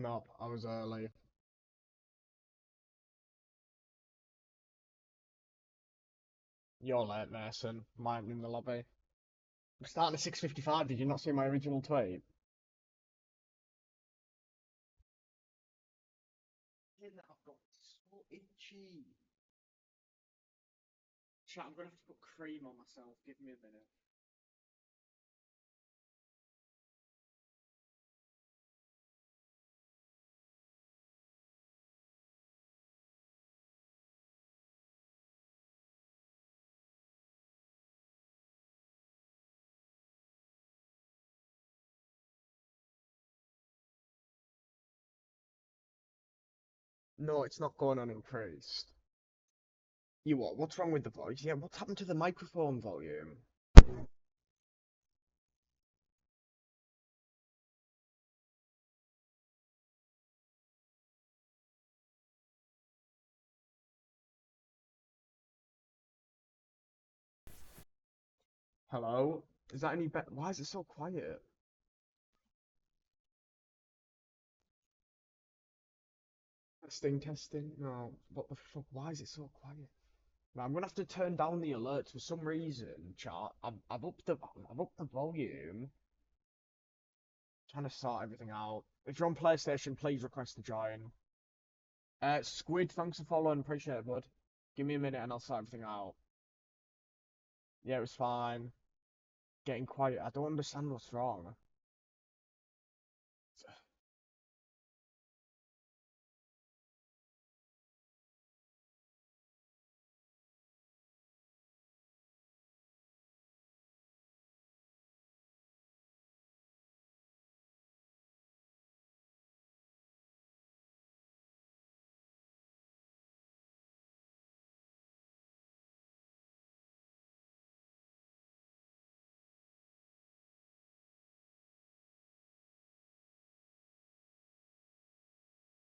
No, I was early. You're late, Mason. Mine in the lobby. We're starting at 6:55. Did you not see my original tweet? I've got so itchy. Chat, I'm gonna have to put cream on myself. Give me a minute. No, it's not going on increased. You what? What's wrong with the voice? Yeah, what's happened to the microphone volume? Hello? Is that any better? Why is it so quiet? Testing, testing. No, what the fuck? Why is it so quiet? Right, I'm gonna have to turn down the alerts for some reason, chat. I've upped the volume. Trying to sort everything out. If you're on PlayStation, please request to join. Squid, thanks for following. Appreciate it, bud. Give me a minute and I'll sort everything out. Yeah, it was fine. Getting quiet. I don't understand what's wrong.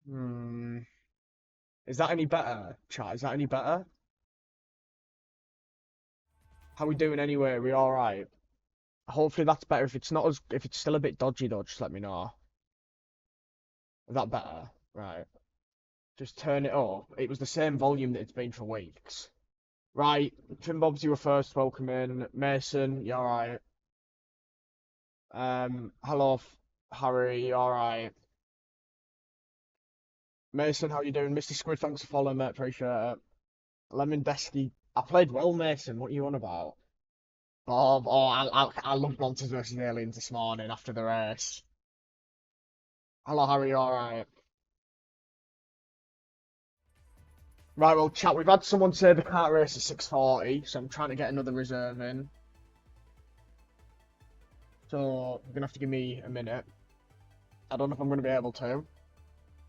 Hmm. Is that any better, chat? Is that any better? How we doing anyway? Are we alright? Hopefully that's better. If it's still a bit dodgy though, just let me know. Is that better? Right. Just turn it up. It was the same volume that it's been for weeks. Right. Tim Bobs, you were first. Welcome in. Mason, you alright? Hello, Harry, you alright? Mason, how you doing? Mr. Squid, thanks for following, mate. Appreciate it. Lemon Desky. I played well, Mason. What are you on about? I loved Monsters vs. Aliens this morning after the race. Hello, Harry, you alright? Right, well, chat, we've had someone say the kart race is 6:40, so I'm trying to get another reserve in. So, you're gonna have to give me a minute. I don't know if I'm gonna be able to.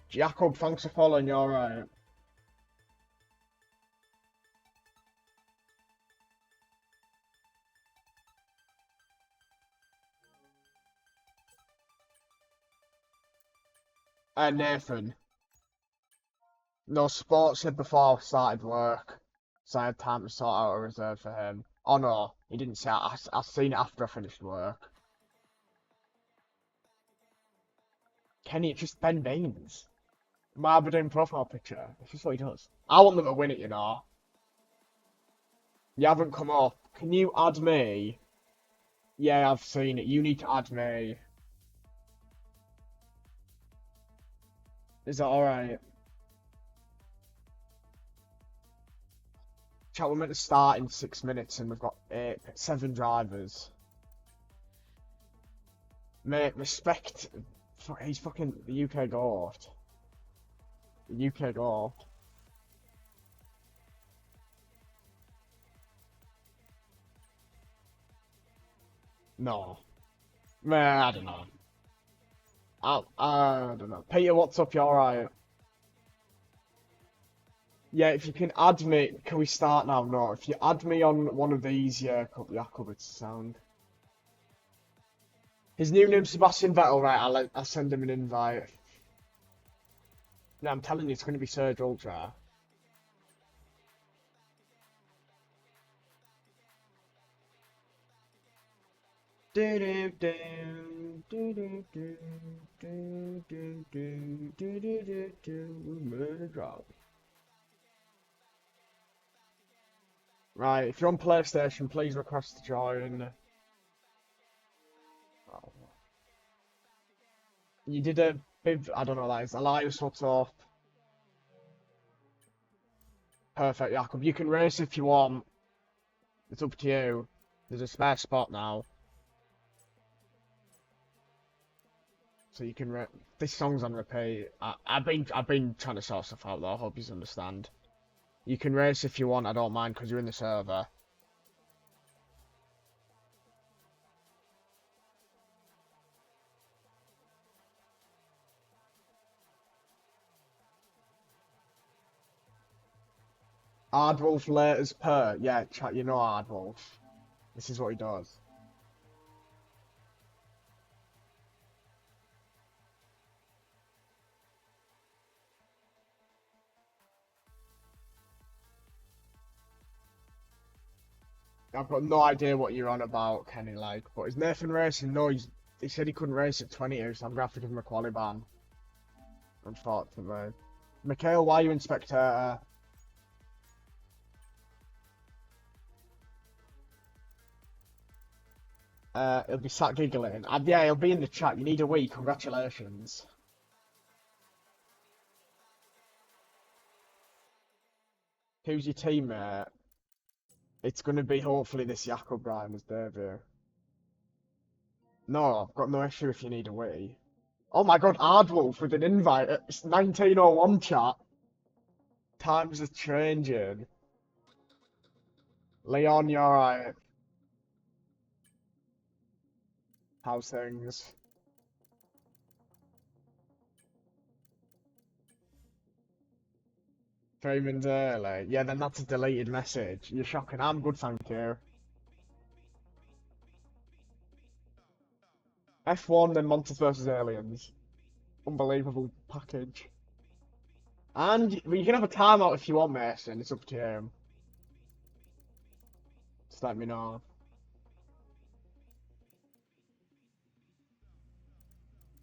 Jacob, thanks for following, you alright? Nathan. No, Sport said before I started work, so I had time to sort out a reserve for him. Oh no, he didn't say I seen it after I finished work. Kenny, it's just Ben Baines. My Aberdeen profile picture. It's just what he does. I want them to win it, you know. You haven't come up. Can you add me? Yeah, I've seen it. You need to add me. Is that alright? Chat, we're meant to start in 6 minutes and we've got 7 drivers. Mate, respect. He's fucking the UK goat. The UK goat. No. Man, I don't know. I don't know. Peter, what's up? You alright? Yeah, if you can add me, can we start now? No, if you add me on one of these, yeah, could be sound. His new name's Sebastian Vettel, right? I'll send him an invite. No, I'm telling you, it's going to be Surge Ultra. Do do do. Murder drop. Right, if you're on PlayStation, please request to join. You did a bib, I don't know what that is. Elias, what's up? Perfect, Jakob. You can race if you want. It's up to you. There's a spare spot now. So you can this song's on repeat. I've been trying to sort stuff out though. I hope you understand. You can race if you want. I don't mind because you're in the server. Aardwolf laters per. Yeah, chat. You know Aardwolf. This is what he does. I've got no idea what you're on about, Kenny. Like, but is Nathan racing? No, he said he couldn't race at 22, so I'm gonna have to give him a quali ban. Unfortunately. Mikhail, why are you in spectator? He'll be sat giggling. Yeah, he'll be in the chat. You need a week. Congratulations. Who's your teammate? It's going to be hopefully this Jakob Brian's debut. No, I've got no issue if you need a wee. Oh my god, Aardwolf with an invite. It's 1901 chat. Times are changing. Leon, you alright? How's things? Freeman's early. Yeah, then that's a deleted message. You're shocking. I'm good, thank you. F1, then Monsters vs. Aliens. Unbelievable package. And you can have a timeout if you want, Mason. It's up to you. Just let me know.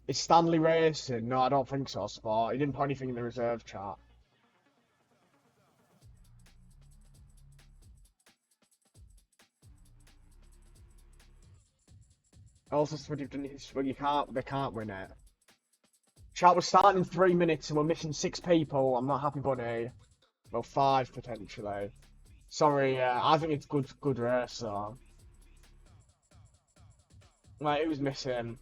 Is Stanley racing? No, I don't think so, Sport. He didn't put anything in the reserve chart. Also, somebody done his, well, they can't win it. Chat was starting in 3 minutes and we're missing 6 people. I'm not happy, Bunny. Well, 5 potentially. Sorry, I think it's good race though. Like, who's missing?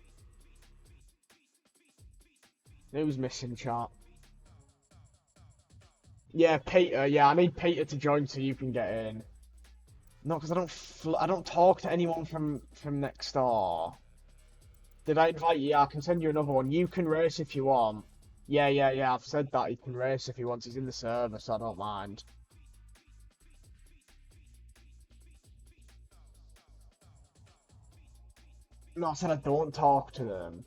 Who's missing, chat? Yeah, Peter. Yeah, I need Peter to join so you can get in. No, because I don't talk to anyone from next door. Did I invite you? Yeah, I can send you another one. You can race if you want. Yeah. I've said that he can race if he wants. He's in the server, so I don't mind. No, I said I don't talk to them.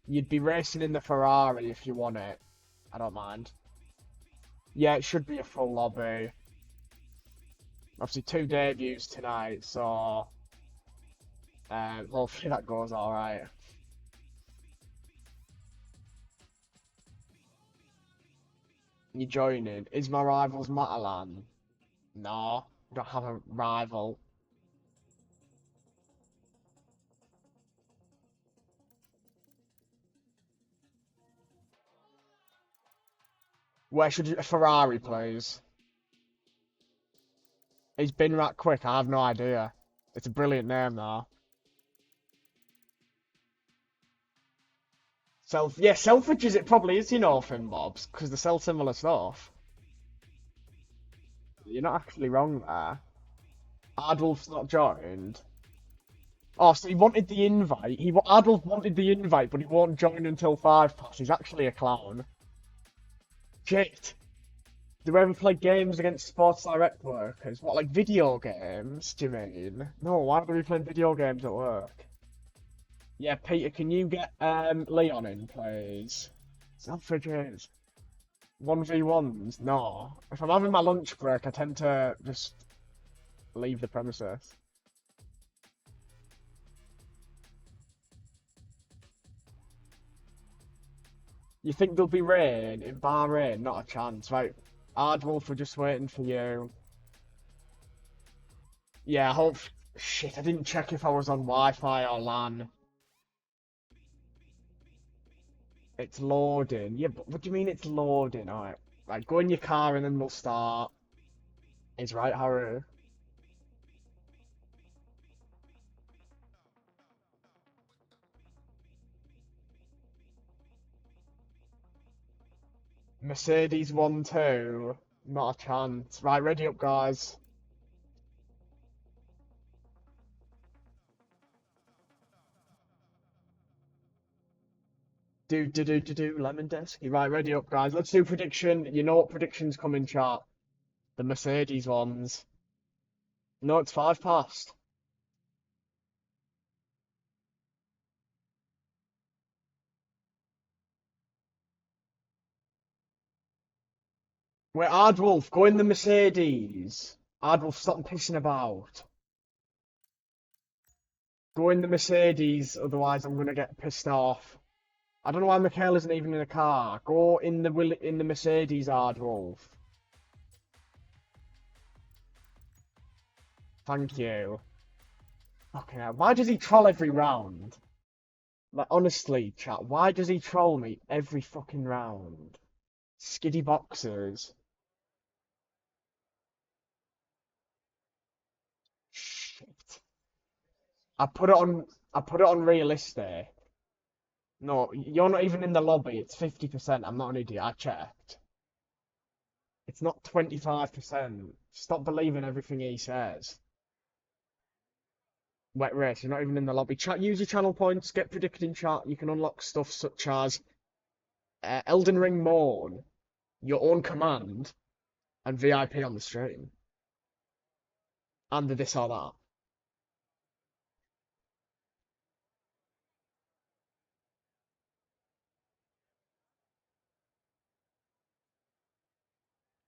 You'd be racing in the Ferrari if you want it. I don't mind. Yeah, it should be a full lobby. Obviously, 2 debuts tonight, so hopefully that goes alright. You joining? Is my rivals Matalan? No, don't have a rival. Where should you, a Ferrari, please? He's been that quick, I have no idea. It's a brilliant name, though. Yeah, Selfridges it probably is, you know, Finn Bobs, because they sell similar stuff. You're not actually wrong there. Adolf's not joined. Oh, so he wanted the invite. Adolf wanted the invite, but he won't join until 5 past. He's actually a clown. Shit. Do we ever play games against Sports Direct workers? What, like video games, do you mean? No, why do we play video games at work? Yeah, Peter, can you get Leon in, please? Selfridges. 1v1s? No. If I'm having my lunch break, I tend to just leave the premises. You think there'll be rain in Bahrain? Not a chance, right? Aardwolf are just waiting for you. Yeah, I hope. Shit, I didn't check if I was on Wi-Fi or LAN. It's loading. Yeah, but what do you mean it's loading? Alright. Right, go in your car and then we'll start. It's right, Harry. Mercedes 1-2. Not a chance. Right, ready up, guys. Lemon desk. Right, ready up, guys. Let's do prediction. You know what predictions come in chat? The Mercedes ones. No, it's 5 past. Wait, Aardwolf, go in the Mercedes. Aardwolf, stop pissing about. Go in the Mercedes, otherwise I'm gonna get pissed off. I don't know why Mikhail isn't even in a car. Go in the Mercedes, Aardwolf. Thank you. Fucking hell. Why does he troll every round? Like, honestly, chat, why does he troll me every fucking round? Skiddy boxers. Shit. I put it on. I put it on realistic. No, you're not even in the lobby. It's 50%. I'm not an idiot. I checked. It's not 25%. Stop believing everything he says. Wet race. You're not even in the lobby. Chat. Use your channel points. Get predicted in chat. You can unlock stuff such as Elden Ring Mourn, your own command, and VIP on the stream, and the this or that.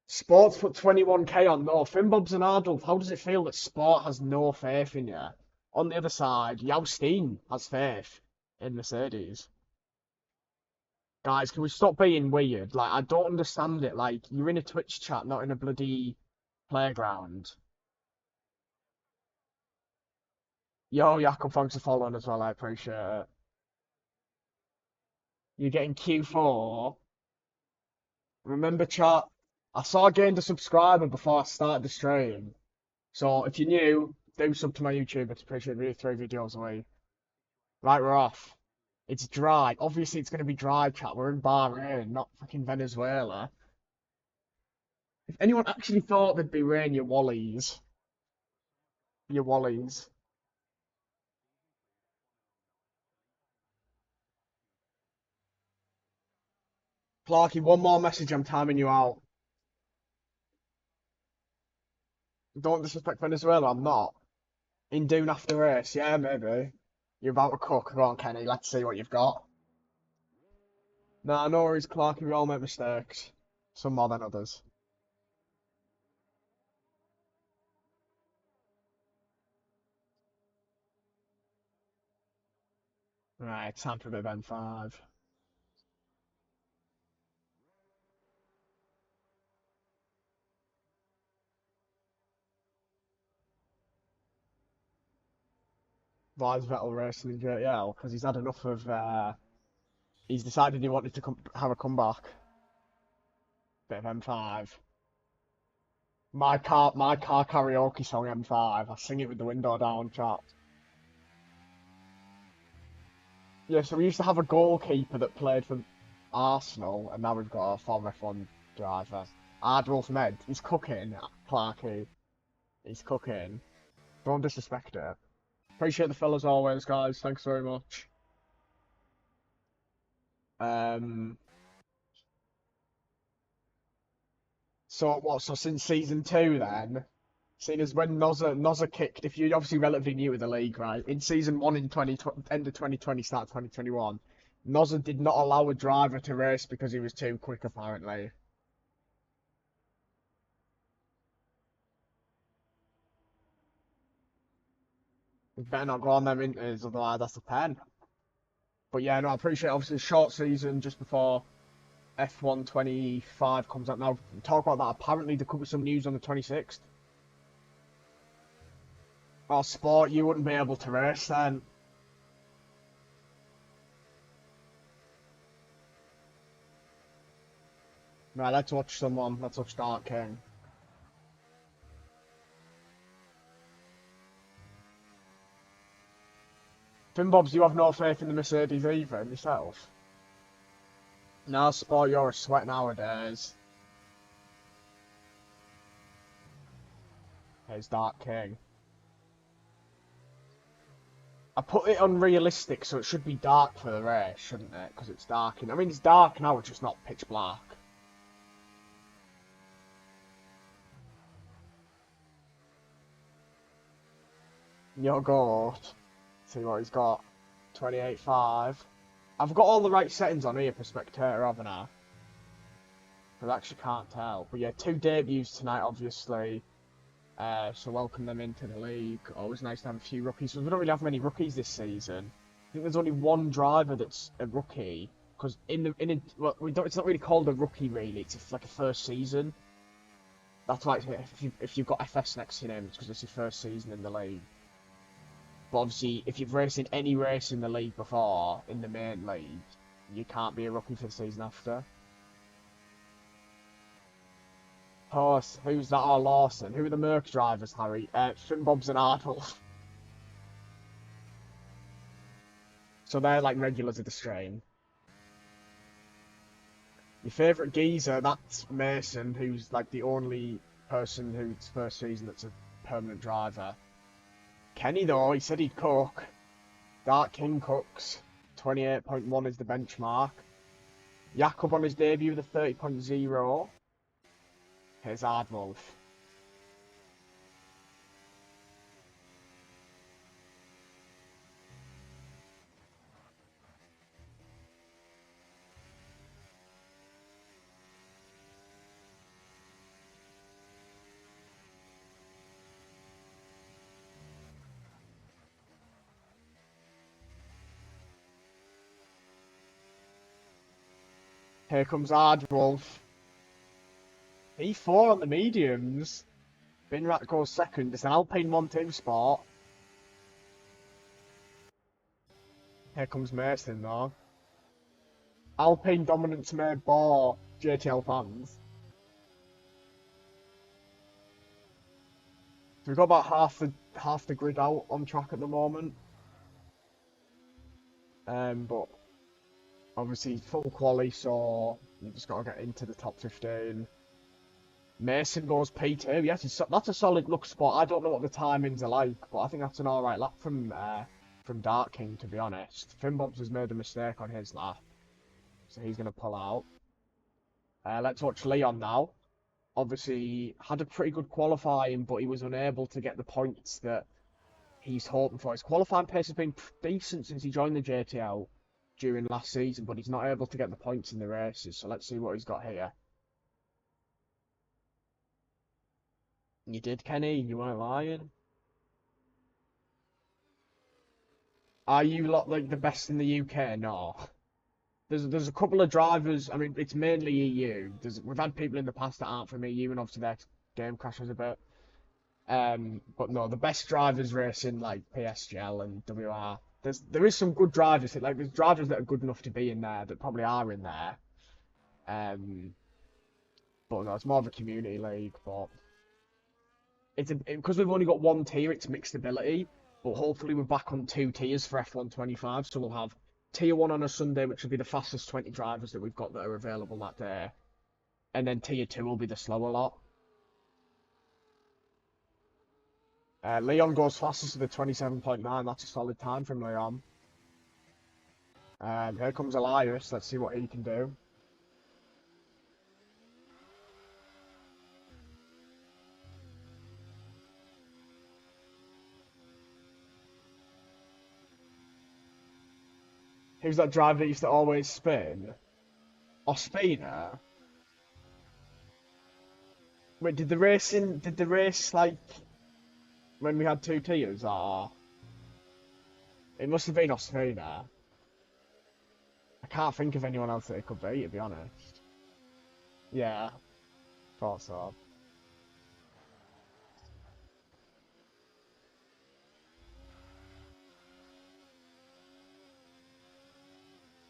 Sports put 21k on. No, Fimbobs and Ardulf, how does it feel that Sport has no faith in you? On the other side, Yausteen has faith in Mercedes. Guys, can we stop being weird? Like, I don't understand it. Like, you're in a Twitch chat, not in a bloody playground. Yo, Jakob, thanks for following as well. I appreciate it. You're getting Q4. Remember, chat, I saw I gained a subscriber before I started the stream. So if you're new, do sub to my YouTube. I'd appreciate really 3 videos a week. Right, we're off. It's dry. Obviously, it's going to be dry, chat. We're in Bahrain, not fucking Venezuela. If anyone actually thought there'd be rain, you wallies. You wallies. Clarky, one more message, I'm timing you out. Don't disrespect Venezuela, I'm not. In Dune after race, yeah, maybe. You're about to cook. Go on, Kenny, let's see what you've got. Nah, no worries, Clarky, we all make mistakes. Some more than others. Right, time for a bit of M5. Why is Vettel racing in JL? Because he's had enough of. He's decided he wanted to have a comeback. Bit of M5. My car karaoke song M5. I sing it with the window down, chat. Yeah, so we used to have a goalkeeper that played for Arsenal, and now we've got a former F1 driver. Ardwolf Med. He's cooking, Clarky. He's cooking. Don't disrespect it. Appreciate the fellas always, guys. Thanks very much. Um, so what? So since season 2, then, seeing as when Nozza kicked, if you're obviously relatively new to the league, right? In season 1 in 2020, end of 2020, start 2021, Nozza did not allow a driver to race because he was too quick, apparently. We better not go on them inters, otherwise that's a pen. But yeah, no, I appreciate obviously a short season just before F125 comes out now. Talk about that. Apparently, there could be some news on the 26th. Oh, sport, you wouldn't be able to race then. Right, let's watch someone. Let's watch Dark King. Finn Bobs, you have no faith in the Mercedes either, in yourself? No, sport, you're a sweat nowadays. Here's Dark King. I put it on realistic, so it should be dark for the race, shouldn't it? Because it's dark. I mean, it's dark now, it's just not pitch black. Your goat. See what he's got. 28.5. I've got all the right settings on here for spectator, haven't I? I actually can't tell. But yeah, 2 debuts tonight, obviously. So welcome them into the league. Always nice to have a few rookies. We don't really have many rookies this season. I think there's only one driver that's a rookie. Because well, it's not really called a rookie, really. It's like a first season. That's why if you've got FS next to your name, it's because it's your first season in the league. But obviously, if you've raced in any race in the league before, in the main league, you can't be a rookie for the season after. Horse, who's that? Oh, Lawson. Who are the Merc drivers, Harry? Finn Bobs and Ardle. So they're like regulars of the strain. Your favourite geezer, that's Mason, who's like the only person whose first season that's a permanent driver. Kenny, though, he said he'd cook. Dark King cooks. 28.1 is the benchmark. Jakob on his debut with a 30.0. Here's Aardwolf. Here comes Aardwolf. E4 on the mediums. Binrat goes second. It's an Alpine 1 team sport. Here comes Mason, though. Alpine dominance made bore JTL fans. So we've got about half the grid out on track at the moment. But obviously full quali, so you just got to get into the top 15. Mason goes P2. Yes, that's a solid look spot. I don't know what the timings are like, but I think that's an alright lap from Dark King, to be honest. Finn Bobs has made a mistake on his lap, so he's going to pull out. Let's watch Leon now. Obviously, had a pretty good qualifying, but he was unable to get the points that he's hoping for. His qualifying pace has been decent since he joined the JTL during last season, but he's not able to get the points in the races. So let's see what he's got here. You did, Kenny. You weren't lying. Are you lot like the best in the UK? No. There's a couple of drivers. I mean, it's mainly EU. We've had people in the past that aren't from EU, and obviously their game crashes a bit. But no, the best drivers racing like PSGL and WR. There is some good drivers. Like there's drivers that are good enough to be in there that probably are in there. Um, but no, it's more of a community league. But because we've only got one tier, it's mixed ability. But hopefully we're back on 2 tiers for F125, so we'll have tier 1 on a Sunday, which will be the fastest 20 drivers that we've got that are available that day, and then tier 2 will be the slower lot. Leon goes fastest with a 27.9. That's a solid time from Leon. Here comes Elias. Let's see what he can do. Who's that driver that used to always spin? Ospina? Wait, did the race like when we had 2 tiers, or it must have been Ospina. I can't think of anyone else that it could be, to be honest. Yeah, thought so.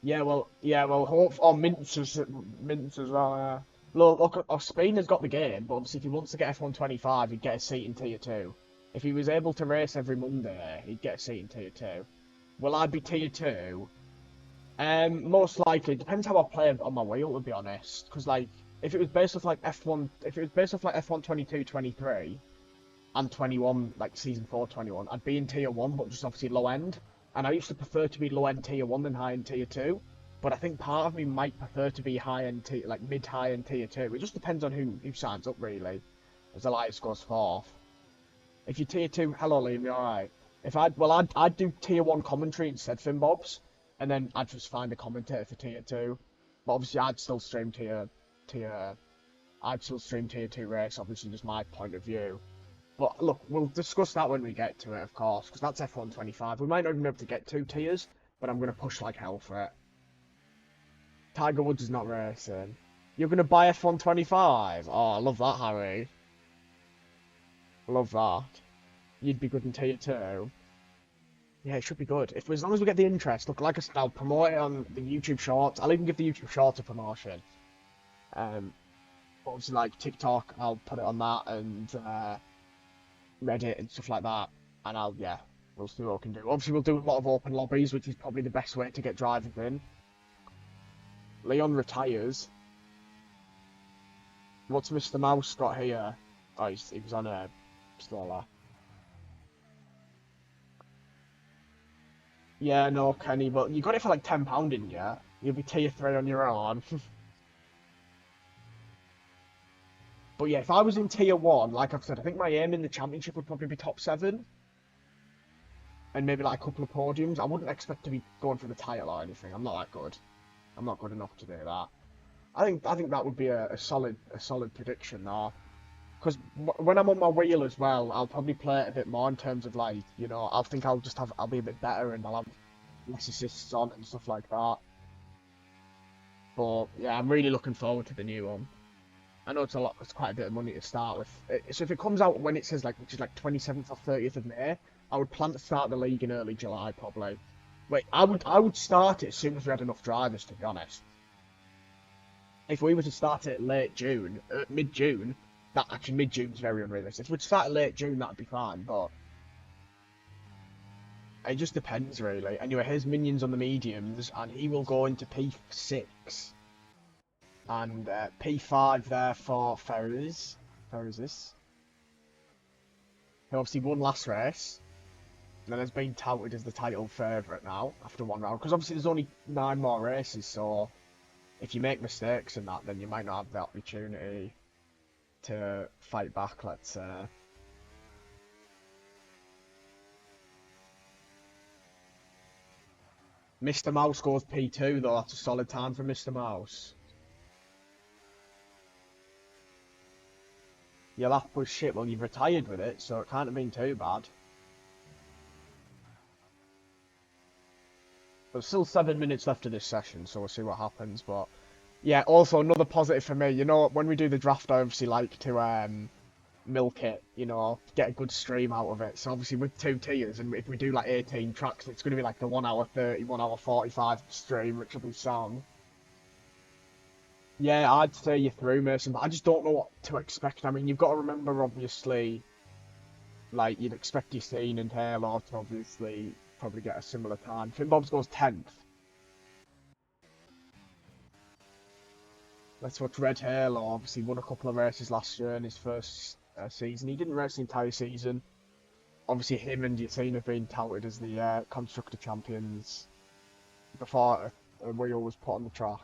Yeah, well, hope or Mints as well. Yeah. Look, Spain has got the game, but obviously if he wants to get F125, he'd get a seat in Tier 2. If he was able to race every Monday, he'd get a seat in Tier 2. Will I be Tier 2? Most likely. Depends how I play on my wheel, to be honest. Because, like, if it was based off, like, F1, if it was based off, like, F1 22, 23, and 21, like, Season 4 21, I'd be in Tier 1, but just obviously low end. And I used to prefer to be low end Tier 1 than high end Tier 2. But I think part of me might prefer to be high end tier, like mid high end Tier 2. It just depends on who signs up, really. As the lightest goes forth. If you're Tier 2, hello, Liam, you alright? If I'd do Tier 1 commentary instead, Finn Bobs. And then I'd just find a commentator for Tier 2. But obviously, tier, I'd still stream Tier 2 race, obviously, just my point of view. But look, we'll discuss that when we get to it, of course, because that's F125. We might not even be able to get 2 tiers, but I'm going to push like hell for it. Tiger Woods is not racing. You're going to buy F125? Oh, I love that, Harry. Love that. You'd be good in Tier 2. Yeah, it should be good. If as long as we get the interest, look, like I said, I'll promote it on the YouTube Shorts. I'll even give the YouTube Shorts a promotion. Obviously, like TikTok, I'll put it on that, and Reddit and stuff like that. And yeah, we'll see what we can do. Obviously, we'll do a lot of open lobbies, which is probably the best way to get drivers in. Leon retires. What's Mr. Mouse got here? Oh, he was on a smaller. Yeah, no, Kenny, but you got it for like £10, didn't you? You'll be tier 3 on your own. But yeah, if I was in tier 1, like I've said, I think my aim in the championship would probably be top 7. And maybe like a couple of podiums. I wouldn't expect to be going for the title or anything. I'm not that good. I'm not good enough to do that. I think that would be a solid prediction now. Because when I'm on my wheel as well, I'll probably play it a bit more in terms of like, I think I'll be a bit better and I'll have less assists on and stuff like that. But yeah, I'm really looking forward to the new one. I know it's quite a bit of money to start with. So if it comes out when it says like, which is like 27th or 30th of May, I would plan to start the league in early July probably. Wait, I would start it as soon as we had enough drivers, to be honest. If we were to start it late June, mid June, that actually mid June's very unrealistic. If we'd start it late June, that'd be fine, but it just depends really. Anyway, here's Minions on the mediums, and he will go into P6. And P5 there for Ferris. Who obviously won last race. And then has been touted as the title favourite now, after one round. Because obviously there's only 9 more races, so if you make mistakes in that, then you might not have the opportunity to fight back, let's say. Mr. Mouse goes P2 though, that's a solid time for Mr. Mouse. Your lap was shit, well you've retired with it, so it can't have been too bad. There's still 7 minutes left of this session, so we'll see what happens, but... Yeah, also another positive for me, when we do the draft, I obviously like to milk it, get a good stream out of it. So obviously with 2 tiers, and if we do like 18 tracks, it's going to be like the 1 hour 30, 1 hour 45 stream, which will be sound. Yeah, I'd say you're through, Mason, but I just don't know what to expect. I mean, you've got to remember, obviously, like, you'd expect your scene and Halo to obviously probably get a similar time. Finn Bob's goes 10th. Let's watch Red Halo. Obviously, won a couple of races last year in his first season. He didn't race the entire season. Obviously, him and Yassine have been touted as the constructor champions before a wheel was put on the track.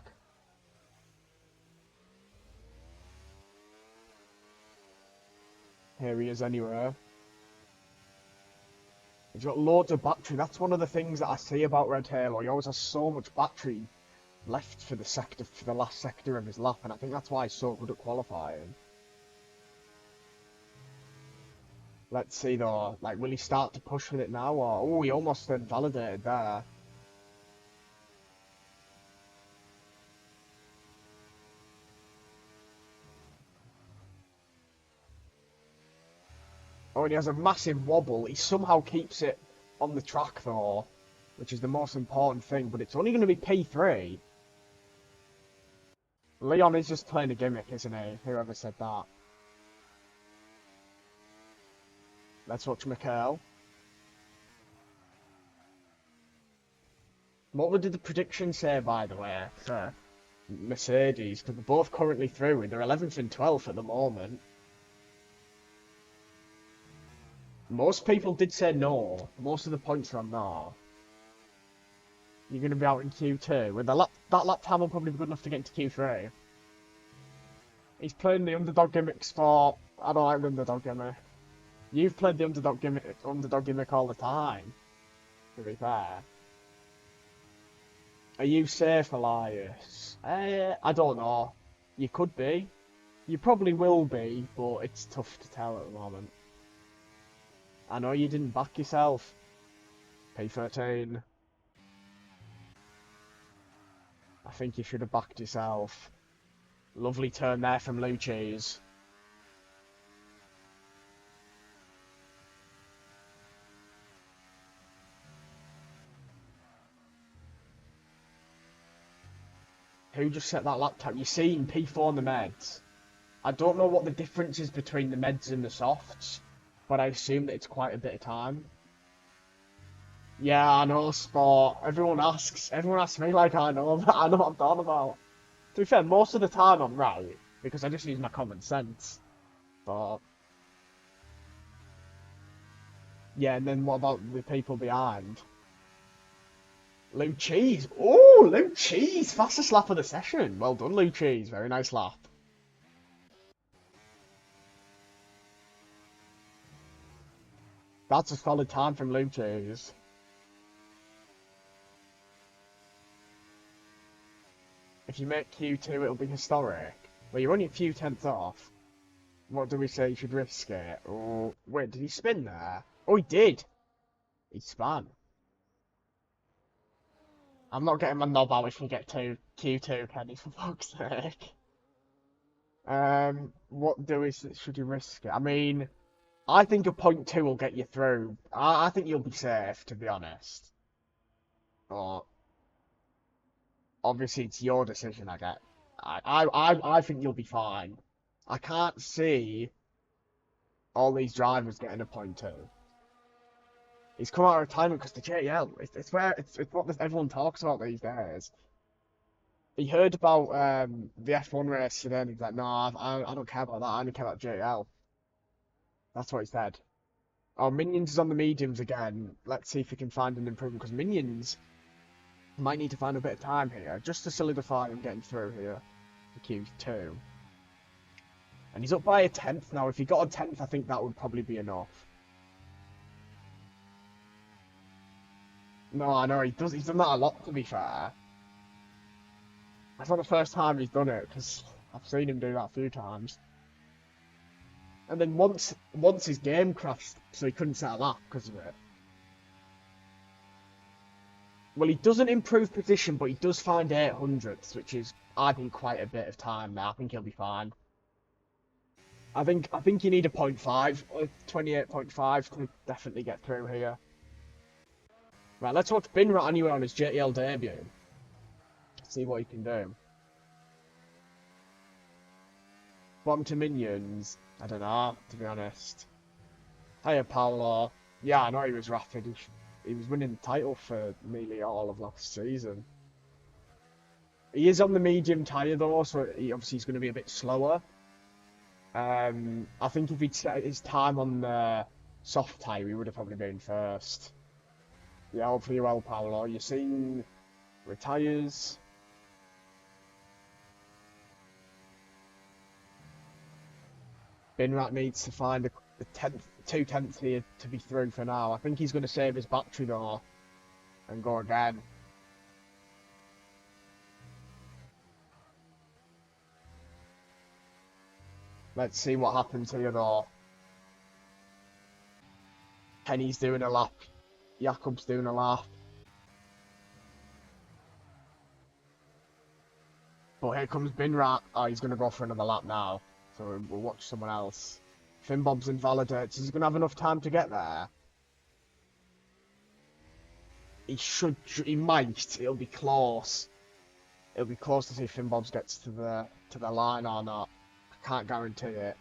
Here he is anyway. He's got loads of battery. That's one of the things that I see about Red Halo. He always has so much battery left for the last sector of his lap, and I think that's why he's so good at qualifying. Let's see though, like, will he start to push with it now, or oh, he almost invalidated there. Oh, and he has a massive wobble. He somehow keeps it on the track though, which is the most important thing. But it's only going to be P3. Leon is just playing a gimmick, isn't he? Whoever said that. Let's watch Mikel. What did the prediction say, by the way, for Mercedes? Because they're both currently through. They're 11th and 12th at the moment. Most people did say no. Most of the points are on no. You're going to be out in Q2. With that lap time will probably be good enough to get into Q3. He's playing the underdog gimmick sport. I don't like the underdog gimmick. You've played the underdog gimmick all the time, to be fair. Are you safe, Elias? I don't know. You could be. You probably will be, but it's tough to tell at the moment. I know you didn't back yourself. P13. I think you should have backed yourself. Lovely turn there from Lucci's. Who just set that lap time? You've seen P4 on the meds. I don't know what the difference is between the meds and the softs, but I assume that it's quite a bit of time. Yeah, I know sport. Everyone asks me like I know, but I know what I'm talking about. To be fair, most of the time I'm right, because I just use my common sense. But, yeah, and then what about the people behind? Lou Cheese. Oh, Lou Cheese! Fastest lap of the session. Well done, Lou Cheese. Very nice lap. That's a solid time from Lou Cheese. If you make Q2, it'll be historic. Well, you're only a few tenths off. What do we say? You should risk it. Oh, wait, did he spin there? Oh, he did. He spun. I'm not getting my knob out if we get to Q2, Kenny, for fuck's sake. What do we? Should you risk it? I mean, I think a point two will get you through. I think you'll be safe, to be honest. But obviously, it's your decision. I get. I think you'll be fine. I can't see all these drivers getting a point two. He's come out of retirement because the JL. It's what everyone talks about these days. He heard about the F1 race today and he's like, no, I don't care about that. I only care about JL. That's what he said. Oh, Minions is on the mediums again. Let's see if we can find an improvement because Minions might need to find a bit of time here just to solidify him getting through here for Q2. And he's up by a tenth now. If he got a tenth, I think that would probably be enough. No, I know he does. He's done that a lot, to be fair. That's not the first time he's done it because I've seen him do that a few times. And then once his game crashed, so he couldn't set a lap because of it. Well, he doesn't improve position, but he does find 800ths, which is, I think, quite a bit of time now. I think he'll be fine. I think you need a 0.5, 28.5 to definitely get through here. Right, let's watch Binrat anyway on his JTL debut. See what he can do. Bottom to Minions. I don't know, to be honest. Hiya, Paolo. Yeah, I know he was rapid. He was winning the title for nearly all of last season. He is on the medium tyre though, so obviously he's going to be a bit slower. I think if he'd set his time on the soft tyre, he would have probably been first. Yeah, hopefully well, Paolo. You're seeing retires. Binrat needs to find a tenth, 2/10 here to be through for now. I think he's going to save his battery though and go again. Let's see what happens here though. Kenny's doing a lap. Jakob's doing a lap. But here comes Binrat. Oh, he's going to go for another lap now. So we'll watch someone else. Finbob's invalidates. Is he going to have enough time to get there? He should. He might. It'll be close. It'll be close to see if Finbob's gets to the line or not. I can't guarantee it.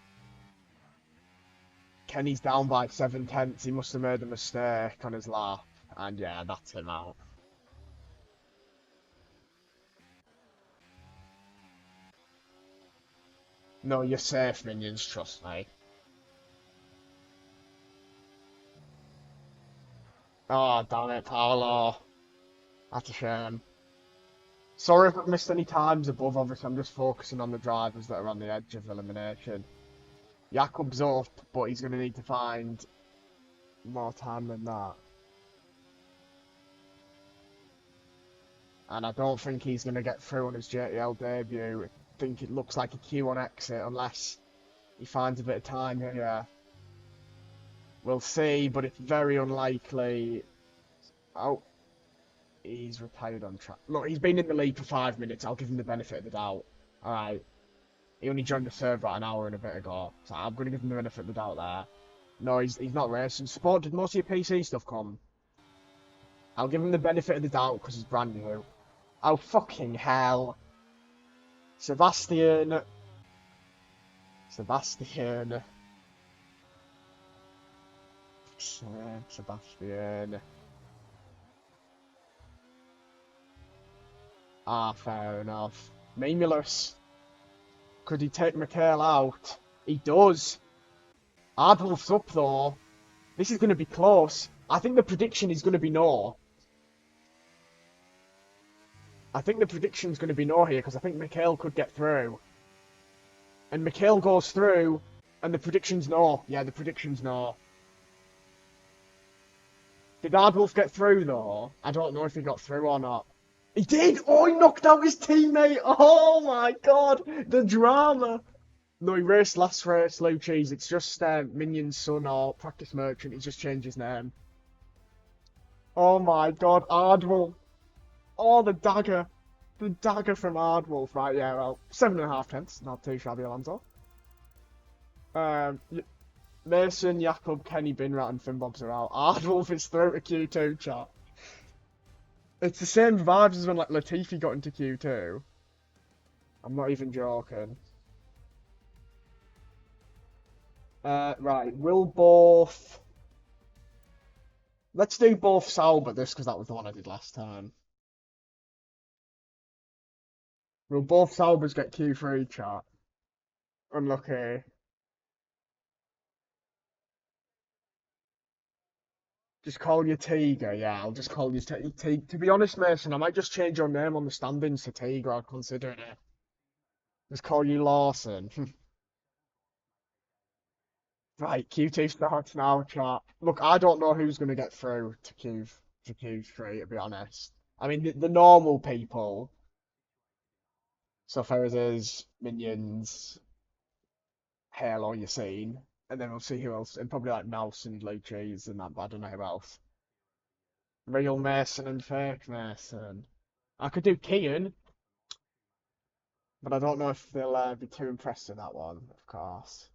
Kenny's down by 7/10. He must have made a mistake on his lap. And yeah, that's him out. No, you're safe, minions, trust me. Oh, damn it, Paolo. That's a shame. Sorry if I've missed any times above, obviously I'm just focusing on the drivers that are on the edge of elimination. Jakob's up, but he's going to need to find more time than that. And I don't think he's going to get through on his JTL debut. I think it looks like a Q1 exit unless he finds a bit of time here. We'll see, but it's very unlikely. Oh, he's retired on track. Look, he's been in the league for 5 minutes. I'll give him the benefit of the doubt. Alright. He only joined the server about an hour and a bit ago. So I'm going to give him the benefit of the doubt there. No, he's not racing. Sport, did most of your PC stuff come? I'll give him the benefit of the doubt because he's brand new. Oh, fucking hell. Sebastian. Sebastian. Sebastian. Ah, fair enough. Memulus. Could he take Mikhail out? He does. Ardwolf's up though. This is going to be close. I think the prediction is going to be no. I think the prediction's going to be no here because I think Mikhail could get through. And Mikhail goes through and the prediction's no. Yeah, the prediction's no. Did Ardwolf get through though? I don't know if he got through or not. He did! Oh, he knocked out his teammate! Oh my god! The drama! No, he raced last race, Lou Cheese. It's just Minion's son or Practice Merchant. He's just changed his name. Oh my god, Ardwolf. Oh, the dagger. The dagger from Ardwolf. Right, yeah, well, 7.5 Not too shabby, Alonso. Mason, Jakob, Kenny, Binrat, and Finbobs are out. Ardwolf is through to Q2, chat. It's the same vibes as when like Latifi got into Q2. I'm not even joking. Right, we'll both... Let's do both Sauber this, because that was the one I did last time. Will both Saubers get Q3, chat? Unlucky. Just call you Tiger, yeah, I'll just call you Tiger. To be honest, Mason, I might just change your name on the standings to Tiger, I'd consider it. Just call you Lawson. Right, Q2 starts now, chat. Look, I don't know who's going to get through to Q3, to be honest. I mean, the normal people, so Ferris, Minions, Halo, you're seeing, and then we'll see who else, and probably like Mouse and Luchis and that, but I don't know who else. Real Mason and fake Mason. I could do Kian, but I don't know if they'll be too impressed with that one, of course.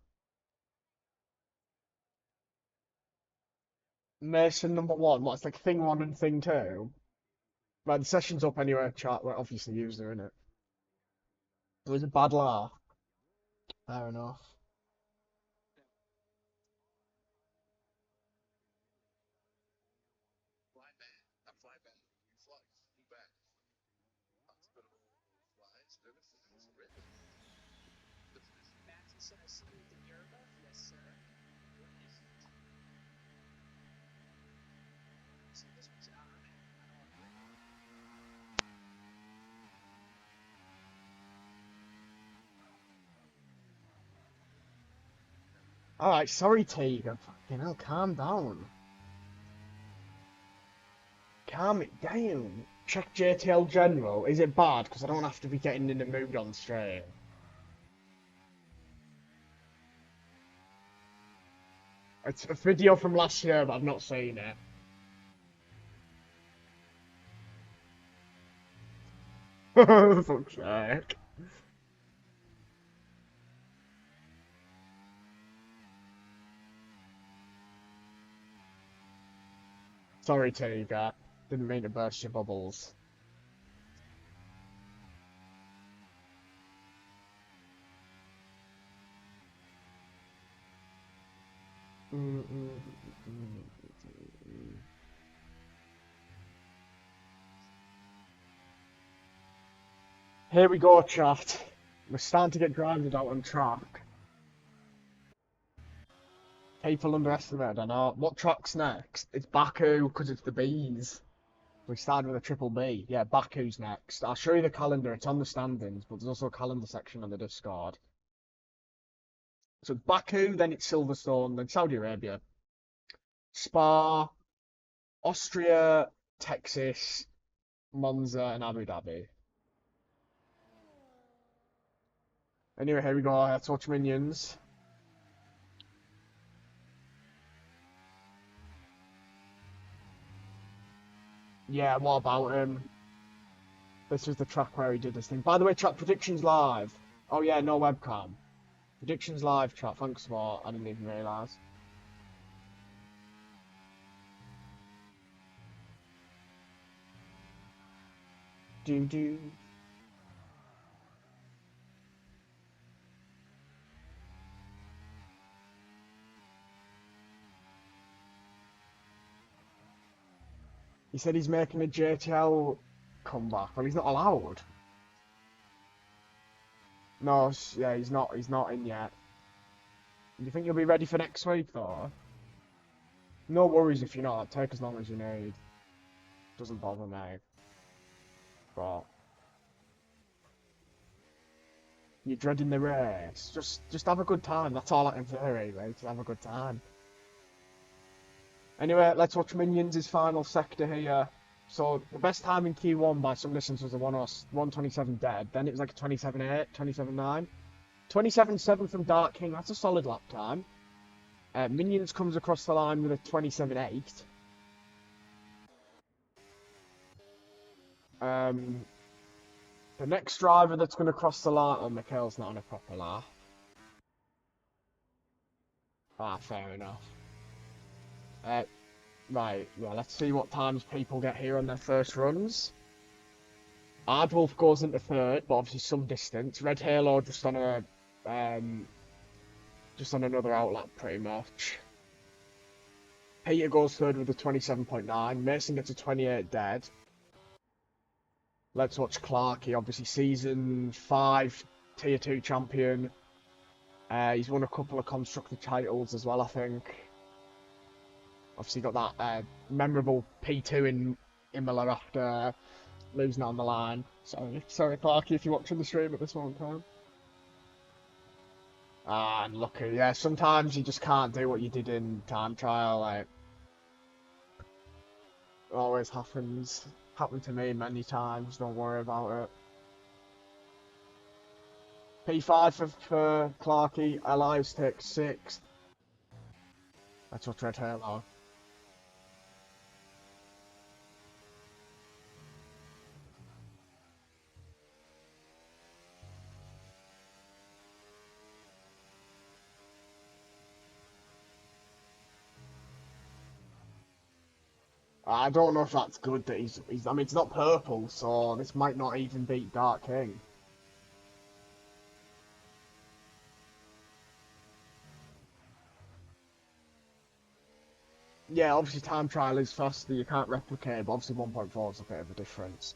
Mason number 1, what's like thing 1 and thing 2? Right, the session's up anyway, chat. We're obviously user in it. It was a bad laugh. Fair enough. Alright, sorry, Tegan. Fucking hell, calm down. Calm it down. Check JTL General. Is it bad? Because I don't have to be getting in the mood on stream. It's a video from last year, but I've not seen it. Fuck's sake. Sorry, Tiger. Didn't mean to burst your bubbles. Mm, mm, mm, mm. Here we go, chat. We're starting to get grounded out on track. People underestimated, I know. What track's next? It's Baku, because it's the bees. We started with a triple B. Yeah, Baku's next. I'll show you the calendar. It's on the standings, but there's also a calendar section on the Discord. So it's Baku, then it's Silverstone, then Saudi Arabia, Spa, Austria, Texas, Monza, and Abu Dhabi. Anyway, here we go. Let's watch Minions. Yeah, what about him? This was the track where he did this thing. By the way, chat, predictions live. Oh yeah, no webcam. Predictions live, chat. Thanks for. I didn't even realise. Do do. He said he's making a JTL comeback. Well, he's not allowed. No, yeah, he's not. He's not in yet. Do you think you'll be ready for next week, though? No worries if you're not. Take as long as you need. Doesn't bother me. But you're dreading the race. Just have a good time. That's all I can say, really. Just have a good time. Anyway, let's watch Minions' final sector here. So the best time in Q1 by some distance was a 1:27 dead. Then it was like a 27:8, 27:9. 27:7 from Dark King. That's a solid lap time. Minions comes across the line with a 27:8. The next driver that's going to cross the line. Oh, Mikhail's not on a proper lap. Ah, fair enough. Uh, right, well, let's see what times people get here on their first runs. Aardwolf goes into third, but obviously some distance. Red Halo um, just on another outlap, pretty much. Peter goes third with a 27.9. Mason gets a 28 dead. Let's watch Clarkey, obviously season 5 tier 2 champion. He's won a couple of constructor titles as well, I think. Obviously got that memorable P2 in Imola after losing on the line. Sorry, Clarkey, if you're watching the stream at this moment in time. Ah, unlucky. Yeah, sometimes you just can't do what you did in time trial. Like, it always happens. Happened to me many times. Don't worry about it. P5 for Clarkey. Elias takes 6th. That's what Red Halo. I don't know if that's good that he's. I mean, it's not purple, so this might not even beat Dark King. Yeah, obviously time trial is faster, you can't replicate, but obviously 1.4 is a bit of a difference.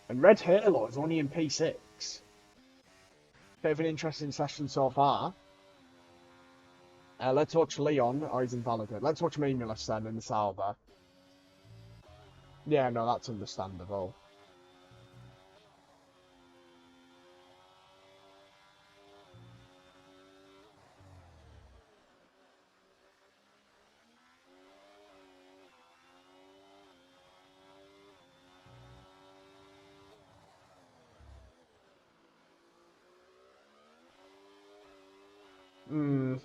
And Red Halo is only in P6. Bit of an interesting session so far. Let's watch Leon. Oh, he's invalidated. Let's watch Mimulus then in the Sauber. Yeah, no, that's understandable. Hmm.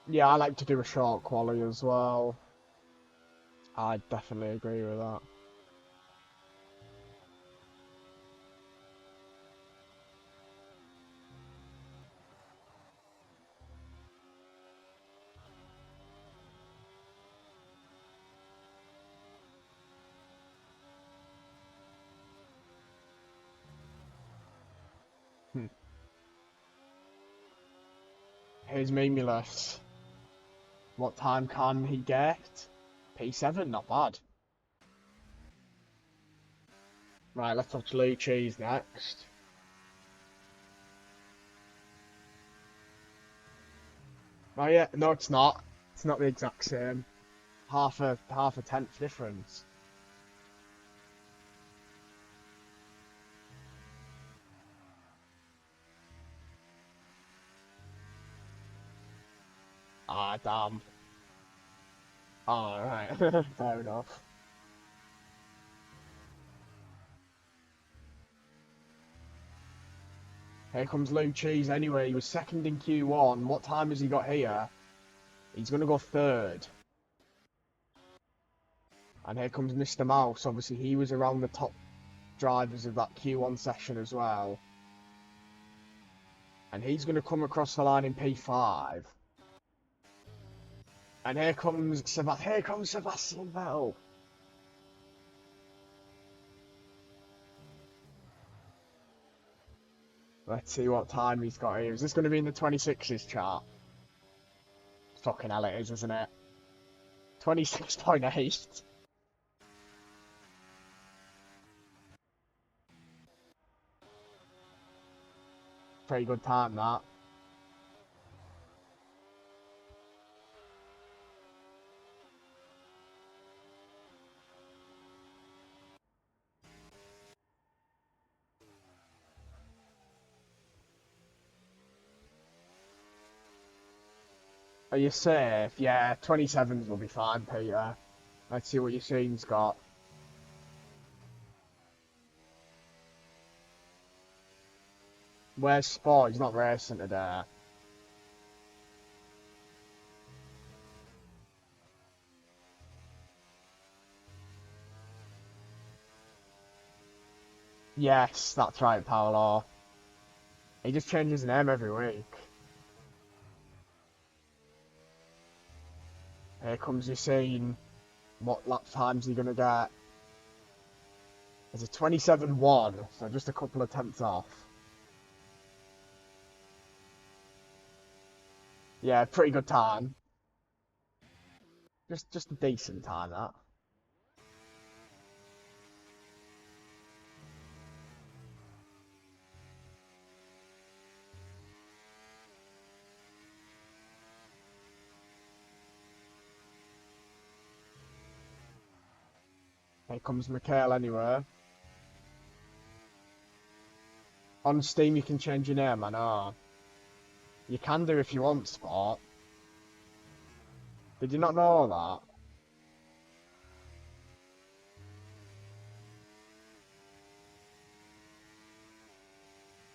Yeah, I like to do a short quali as well. I definitely agree with that. Here's Mimulus. What time can he get? P7, not bad. Right, let's watch Blue Cheese next. Oh yeah, no, it's not. It's not the exact same. Half a tenth difference. Ah, damn. Alright, fair enough. Here comes Lou Cheese anyway. He was second in Q1. What time has he got here? He's going to go third. And here comes Mr. Mouse. Obviously, he was around the top drivers of that Q1 session as well. And he's going to come across the line in P5. And here comes Sebastian Vettel. Let's see what time he's got here. Is this going to be in the 26s chart? Fucking hell it is, isn't it? 26.8. Pretty good time, that. Are you safe? Yeah, 27s will be fine, Peter. Let's see what your scene's got. Where's Sport? He's not racing today. Yes, that's right, Paolo. He just changes his name every week. Here comes your scene. What lap time's he gonna get? It's a 27.1, so just a couple of tenths off. Yeah, pretty good time. Just a decent time, that. Here comes Mikhail anyway. On Steam you can change your name, I know. You can do if you want, Sport. Did you not know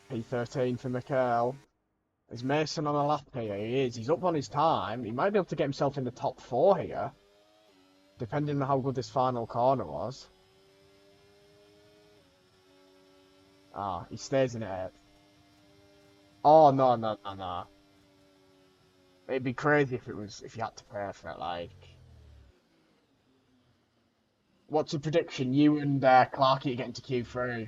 that? P13 for Mikhail. Is Mason on a lap here? He is. He's up on his time. He might be able to get himself in the top 4 here. Depending on how good this final corner was. Ah, he stays in it. Oh, no, no, no, no. It'd be crazy if you had to pay for it, like. What's your prediction? You and Clarky are getting to Q3.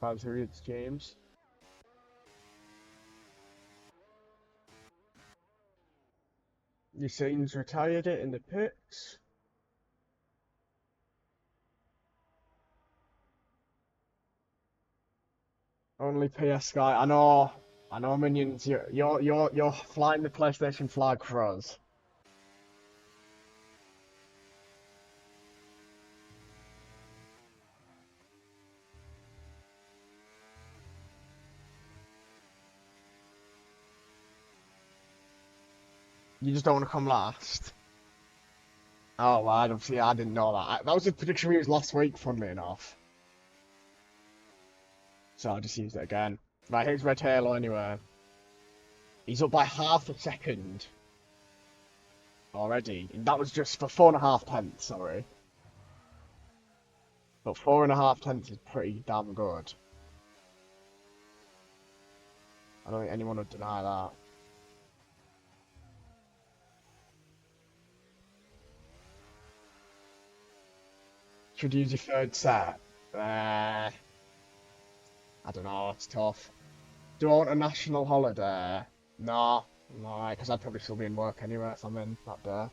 Fancy it's James. Yassine's retired it in the pits. Only PS guy. I know, minions. You're flying the PlayStation flag for us. You just don't want to come last. Oh, well, I didn't know that. That was a prediction we used last week, funnily enough. So I just used it again. Right, here's Red Halo anyway. He's up by half a second already. That was just for 4.5 tenths, sorry. But 4.5 tenths is pretty damn good. I don't think anyone would deny that. Should use your third set. I don't know, it's tough. Do I want a national holiday? No, no, because I'd probably still be in work anyway if I'm in that day.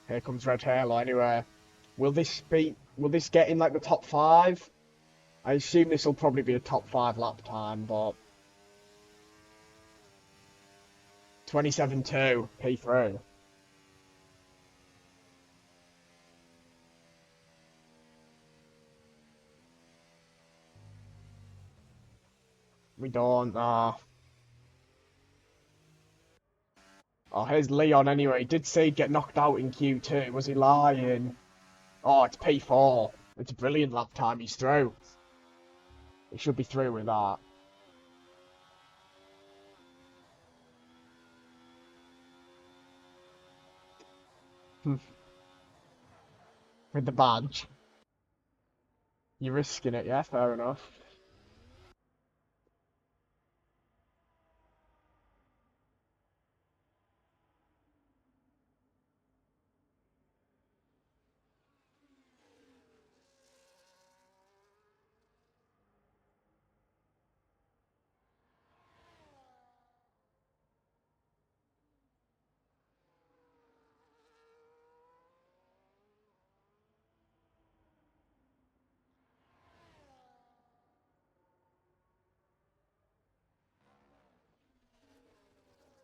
Here comes Red Halo anyway. Will this get in like the top five? I assume this will probably be a top five lap time, but 27.2 P3. We don't. Oh, here's Leon anyway. He did say he'd get knocked out in Q2. Was he lying? Oh, it's P4. It's a brilliant lap time. He's through. He should be through with that. With the badge. You're risking it, yeah? Fair enough.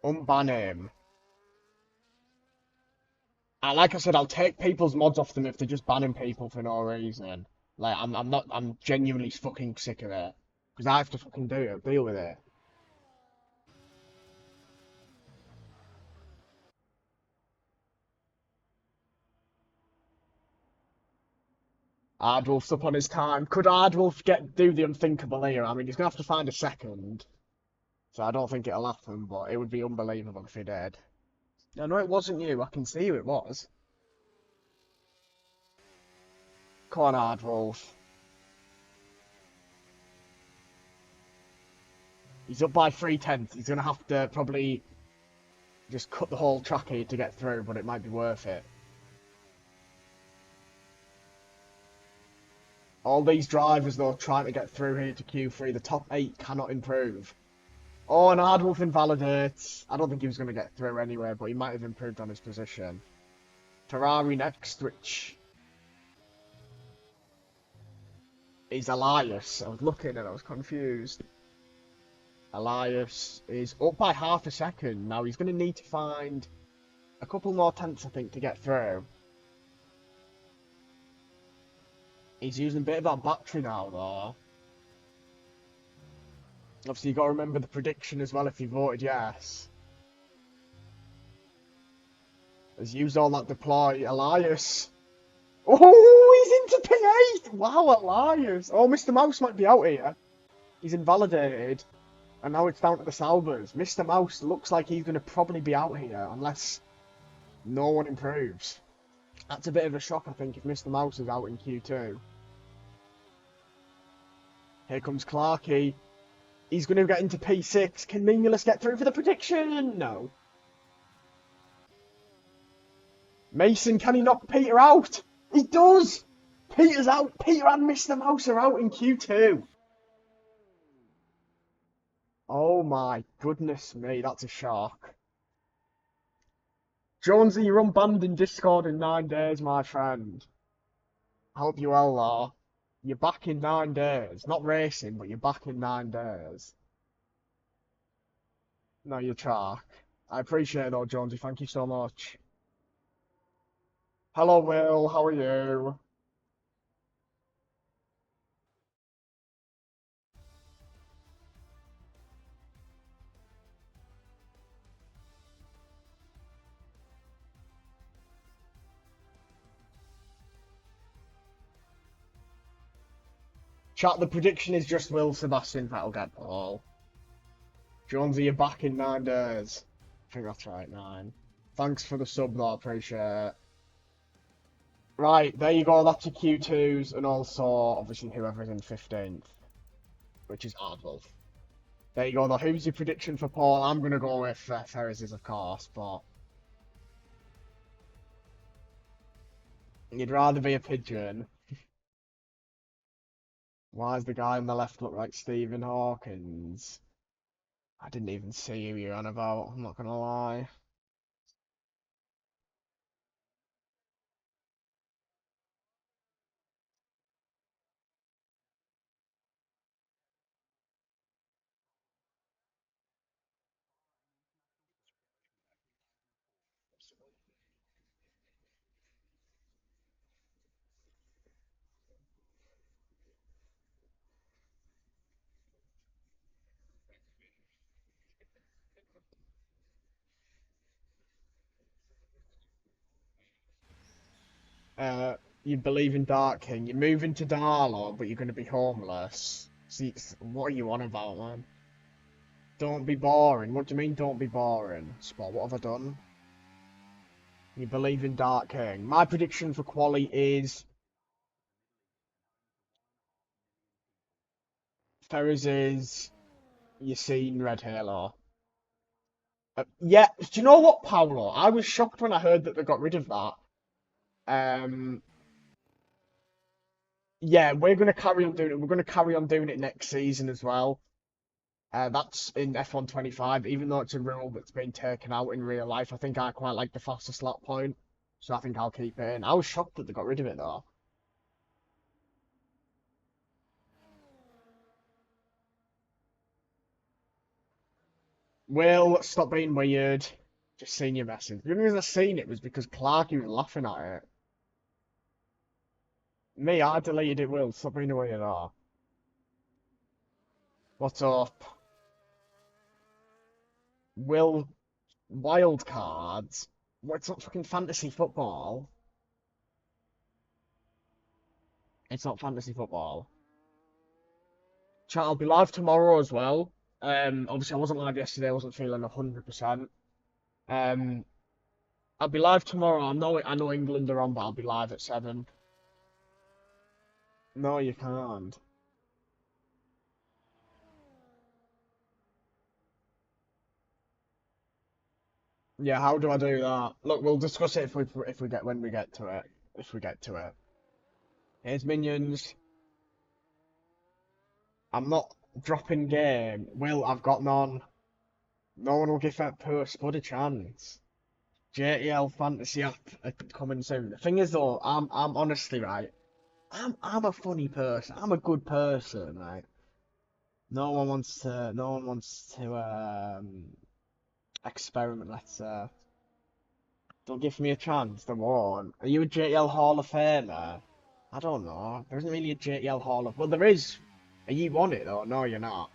Unban him. And like I said, I'll take people's mods off them if they're just banning people for no reason. Like, I'm genuinely fucking sick of it. Because I have to fucking deal with it. Ardwolf's up on his time. Could Ardwolf do the unthinkable here? I mean, he's gonna have to find a second. So I don't think it'll happen, but it would be unbelievable if he did. I know it wasn't you. I can see who it was. Come on, Ardwolf. He's up by 3 tenths. He's gonna have to probably just cut the whole track here to get through, but it might be worth it. All these drivers, though, trying to get through here to Q3. The top 8 cannot improve. Oh, and Hardwolf invalidates. I don't think he was going to get through anyway, but he might have improved on his position. Ferrari next, which is Elias. I was looking and I was confused. Elias is up by half a second. Now he's going to need to find a couple more tenths, I think, to get through. He's using a bit of that battery now, though. Obviously, you've got to remember the prediction as well if you voted yes. Has used all that deploy. Elias. Oh, he's into P8! Wow, Elias. Oh, Mr. Mouse might be out here. He's invalidated. And now it's down to the Salvers. Mr. Mouse looks like he's going to probably be out here unless no one improves. That's a bit of a shock, I think, if Mr. Mouse is out in Q2. Here comes Clarky. He's going to get into P6. Can Mimulus get through for the prediction? No. Mason, can he knock Peter out? He does! Peter's out. Peter and Mr. Mouse are out in Q2. Oh my goodness me, that's a shock. Jonesy, you're unbanned in Discord in 9 days, my friend. I hope you well, though. You're back in 9 days. Not racing, but you're back in 9 days. No, you're track. I appreciate it though, Jonesy. Thank you so much. Hello, Will. How are you? Chat, the prediction is just Will Sebastian Vettel get Paul. Jonesy, you're back in 9 days. I think that's right, 9. Thanks for the sub, though, I appreciate it. Right, there you go, that's your Q2s, and also, obviously, whoever's in 15th, which is Ardwolf. There you go, though. Who's your prediction for Paul? I'm going to go with Ferris's, of course, but you'd rather be a pigeon. Why does the guy on the left look like Stephen Hawkins? I didn't even see who you're on about, I'm not going to lie. You believe in Dark King. You're moving to Darlow, but you're going to be homeless. See, what are you on about, man? Don't be boring. What do you mean, don't be boring? Spot, what have I done? You believe in Dark King. My prediction for quali is Ferris is Yassine Red Halo. Yeah, do you know what, Paolo? I was shocked when I heard that they got rid of that. Um, yeah, we're going to carry on doing it. We're going to carry on doing it next season as well. That's in F125, even though it's a rule that's been taken out in real life. I think I quite like the fastest lap point, so I think I'll keep it in. I was shocked that they got rid of it though. Will, stop being weird. Just seen your message. The only reason I seen it was because Clarky was laughing at it. Me, I deleted it, Will. Stop being weird. What's up? Will, wild cards? What, it's not fucking fantasy football. It's not fantasy football. Chat, I'll be live tomorrow as well. Obviously I wasn't live yesterday. I wasn't feeling 100%. Um, I'll be live tomorrow. I know England are on, but I'll be live at 7. No, you can't. Yeah, how do I do that? Look, we'll discuss it if we get when we get to it. If we get to it. Here's minions. I'm not dropping game. Will, I've got none. No one will give that poor Spud a chance. JTL Fantasy app coming soon. The thing is though, I'm honestly right. I'm a funny person. I'm a good person, right? No one wants to experiment, let's say. Don't give me a chance, they won't. Are you a JTL Hall of Famer? I don't know. There isn't really a JTL Hall of... Well, there is. Are you on it, though? No, you're not.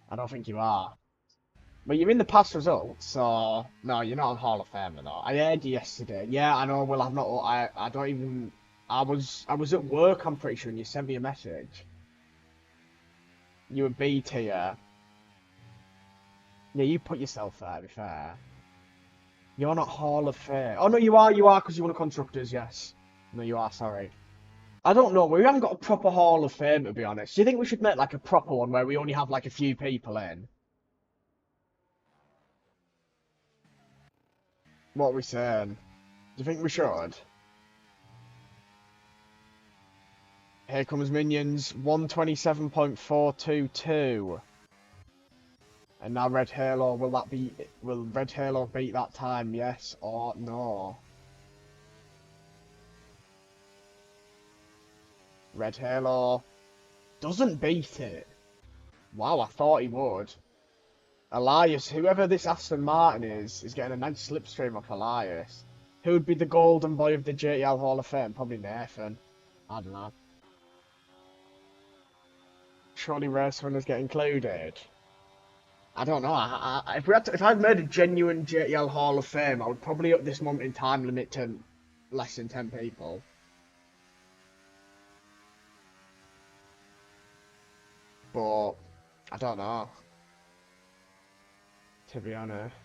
I don't think you are. But you're in the past results, so... No, you're not a Hall of Famer, though. I heard you yesterday. Yeah, I know, well, I've not... I don't even... I was at work, I'm pretty sure, and you sent me a message. You were B tier. Yeah, you put yourself there, to be fair. You're not Hall of Fame. Oh, no, you are, because you won a Constructors, yes. No, you are, sorry. I don't know, we haven't got a proper Hall of Fame, to be honest. Do you think we should make, like, a proper one where we only have, like, a few people in? What are we saying? Do you think we should? Here comes Minions, 127.422. And now Red Halo, will Red Halo beat that time, yes or no? Red Halo doesn't beat it. Wow, I thought he would. Elias, whoever this Aston Martin is getting a nice slipstream off Elias. Who would be the golden boy of the JTL Hall of Fame? Probably Nathan. I don't know. Surely race runners get included. I don't know. If I'd made a genuine JTL Hall of Fame, I would probably up this moment in time limit to less than 10 people. but I don't know, to be honest.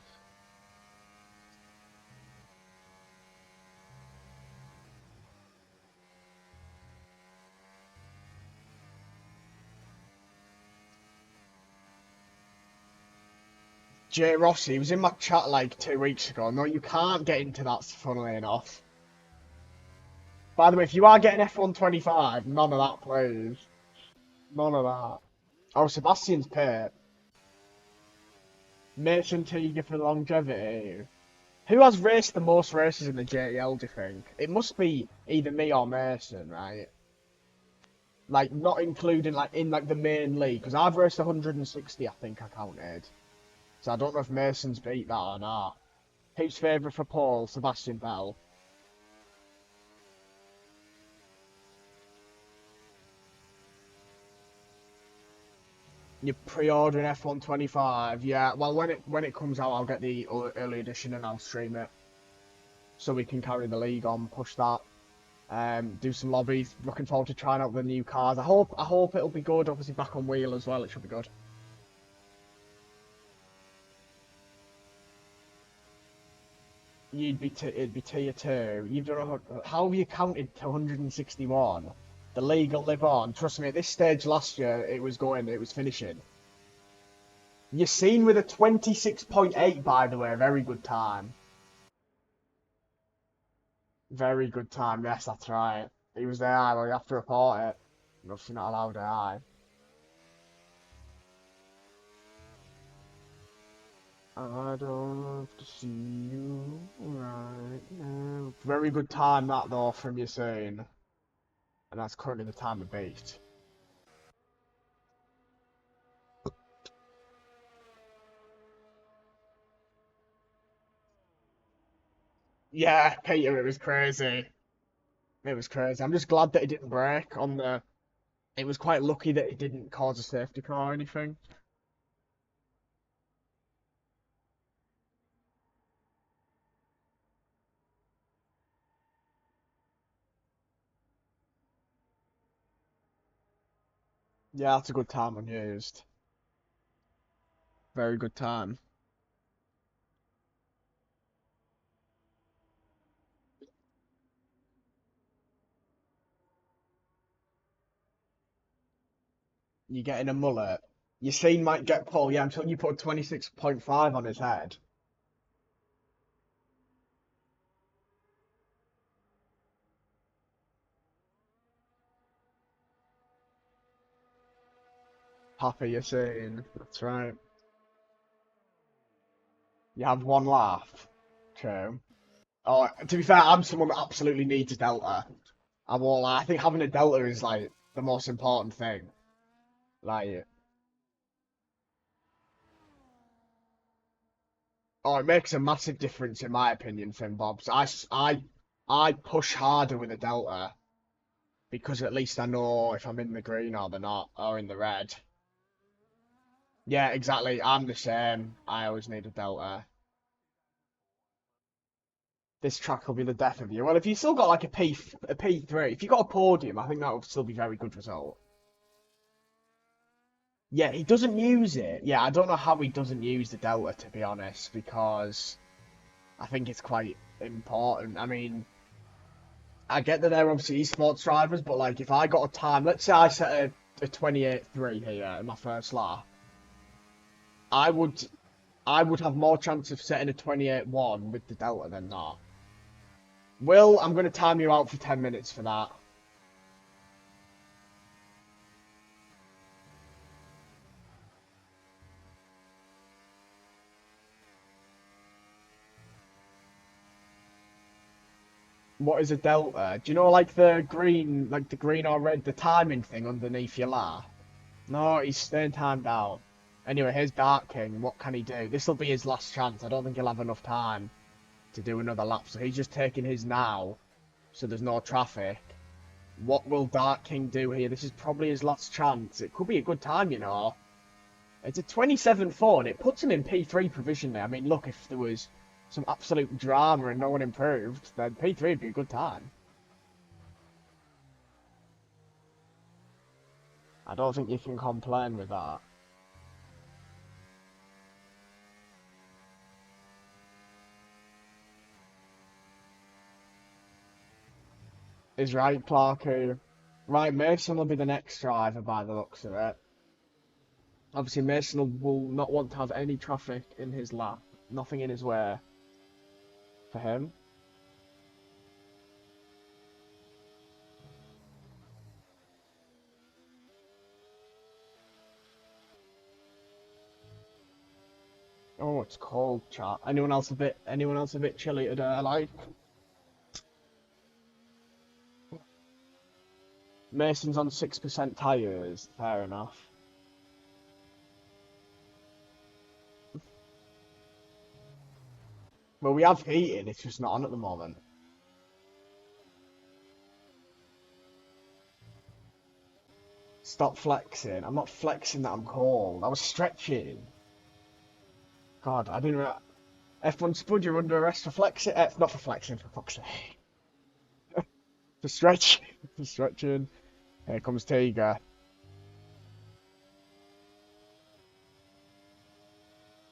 Jay Rossi was in my chat like 2 weeks ago. No, you can't get into that, funnily enough. By the way, if you are getting F125, none of that, please. None of that. Oh, Sebastian's pit. Mason Tiger for longevity. Who has raced the most races in the JTL, do you think? It must be either me or Mason, right? Like, not including, like, in, like, the main league. Because I've raced 160, I think I counted. So I don't know if Mason's beat that or not. Who's favourite for Paul? Sebastian Bell. You're pre-ordering F125, yeah. Well, when it comes out, I'll get the early edition and I'll stream it, so we can carry the league on, push that, do some lobbies. Looking forward to trying out the new cars. I hope it'll be good. Obviously back on wheel as well. It should be good. It'd be tier two. You've done how have you counted to 161? The league will live on. Trust me. At this stage last year, it was finishing. You're seen with a 26.8, by the way. Very good time. Very good time. Yes, that's right. He was there. Well, you have to report it. You're obviously not allowed AI. I don't have to see you right now. Very good time that though from your saying. And that's currently the time of beat. Yeah, Peter, it was crazy. It was crazy. I'm just glad that it didn't break on the. It was quite lucky that it didn't cause a safety car or anything. Yeah, that's a good time unused. Very good time. You're getting a mullet. Your scene might get Paul, yeah, until you put 26.5 on his head. Happy you're saying. That's right. You have one laugh. True. Oh, to be fair, I'm someone that absolutely needs a delta. I won't lie. I think having a delta is like the most important thing. Like, oh, it makes a massive difference in my opinion, Finn Bobs. I push harder with a delta because at least I know if I'm in the green or the not or in the red. Yeah, exactly. I'm the same. I always need a delta. This track will be the death of you. Well, if you still got like a P3, if you got a podium, I think that would still be very good result. Yeah, he doesn't use it. Yeah, I don't know how he doesn't use the Delta, to be honest, because I think it's quite important. I mean, I get that they're obviously esports drivers, but like if I got a time, let's say I set a 28.3 here in my first lap, I would I would have more chance of setting a 28.1 with the Delta than not. Will, I'm going to time you out for 10 minutes for that. What is a Delta? Do you know like the green or red, the timing thing underneath your lap? No, he's staying timed out. Anyway, here's Dark King. What can he do? This will be his last chance. I don't think he'll have enough time to do another lap. So he's just taking his now, so there's no traffic. What will Dark King do here? This is probably his last chance. It could be a good time, you know. It's a 27.4, and it puts him in P3 provisionally. I mean, look, if there was some absolute drama and no one improved, then P3 would be a good time. I don't think you can complain with that. Is right, Clarky. Right, Mason will be the next driver by the looks of it. Obviously, Mason will not want to have any traffic in his lap, nothing in his way for him. Oh, it's cold, chat. Anyone else a bit chilly today, like? Mason's on 6% tyres, fair enough. Well, we have heating, it's just not on at the moment. Stop flexing. I'm not flexing that I'm cold. I was stretching. God, I didn't re F1 Spud, you're under arrest for flexing. Not for flexing, for fuck's sake. For stretching. For stretching. Here comes Tiger.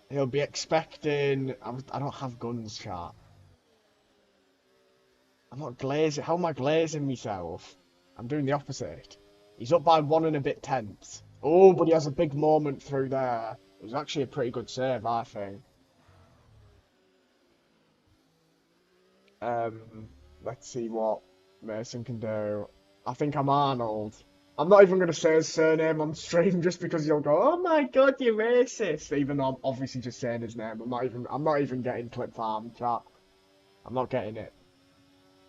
He'll be expecting. I don't have guns, chat. I'm not glazing. How am I glazing myself? I'm doing the opposite. He's up by 1 and a bit tenths. Oh, but he has a big moment through there. It was actually a pretty good save, I think. Um, let's see what Mason can do. I think I'm Arnold. I'm not even going to say his surname on stream just because you'll go, oh my god, you're racist. Even though I'm obviously just saying his name. I'm not even getting clip farm chat. I'm not getting it.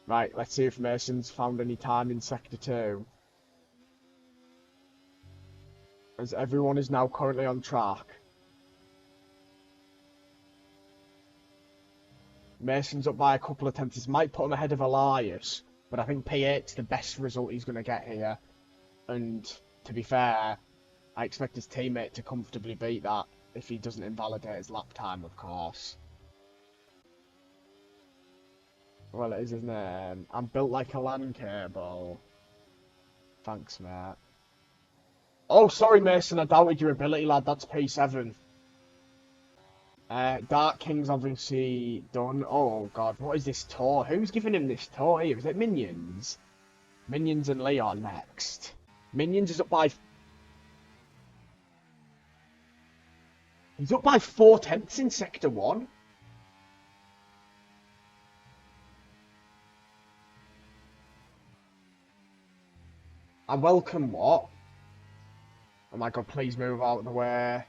Right, let's see if Mason's found any time in Sector 2. As everyone is now currently on track. Mason's up by a couple of tenths. This might put him ahead of Elias, but I think P8's the best result he's going to get here. And to be fair, I expect his teammate to comfortably beat that if he doesn't invalidate his lap time, of course. Well, it is, isn't it? I'm built like a LAN cable. Thanks, mate. Oh, sorry, Mason. I doubted your ability, lad. That's P7. Dark King's obviously done. Oh, God. What is this tour? Who's giving him this tour here? Is it Minions? Minions and Leon next. Minions is up by... He's up by 4 tenths in Sector 1. I welcome what? Oh my god, please move out of the way.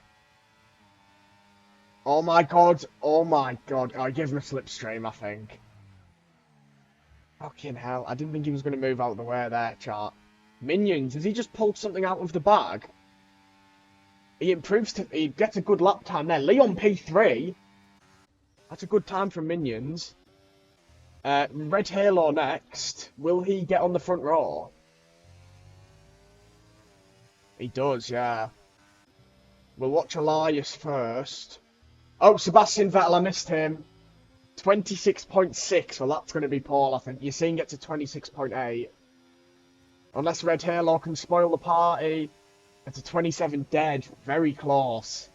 Oh my god, oh my god. I give him a slipstream, I think. Fucking hell, I didn't think he was going to move out of the way there, chat. Minions, has he just pulled something out of the bag? He gets a good lap time there. Leon P3. That's a good time for Minions. Red Halo next. Will he get on the front row? He does, yeah. We'll watch Elias first. Oh, Sebastian Vettel, I missed him. 26.6. Well, that's going to be Paul, I think. You're seeing get to 26.8. Unless Red Halo can spoil the party. It's a 27 dead. Very close.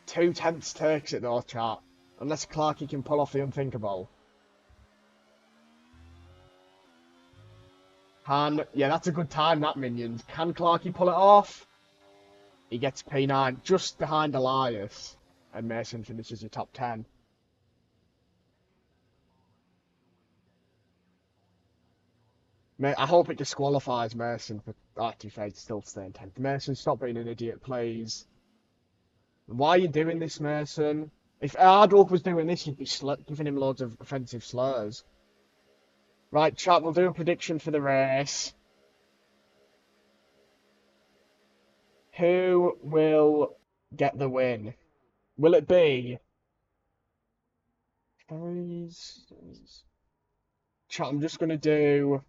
2 tenths takes it though, chat. Unless Clarky can pull off the unthinkable. Yeah, that's a good time, that Minions. Can Clarky pull it off? He gets P9 just behind Elias. And Mason finishes your top 10. Mate, I hope it disqualifies Mason for... to be fair, he's still staying 10th. Mason, stop being an idiot, please. Why are you doing this, Mason? If Hardwalk was doing this, you'd be giving him loads of offensive slurs. Right, chat, we'll do a prediction for the race. Who will get the win? Will it be... Chat, I'm just gonna do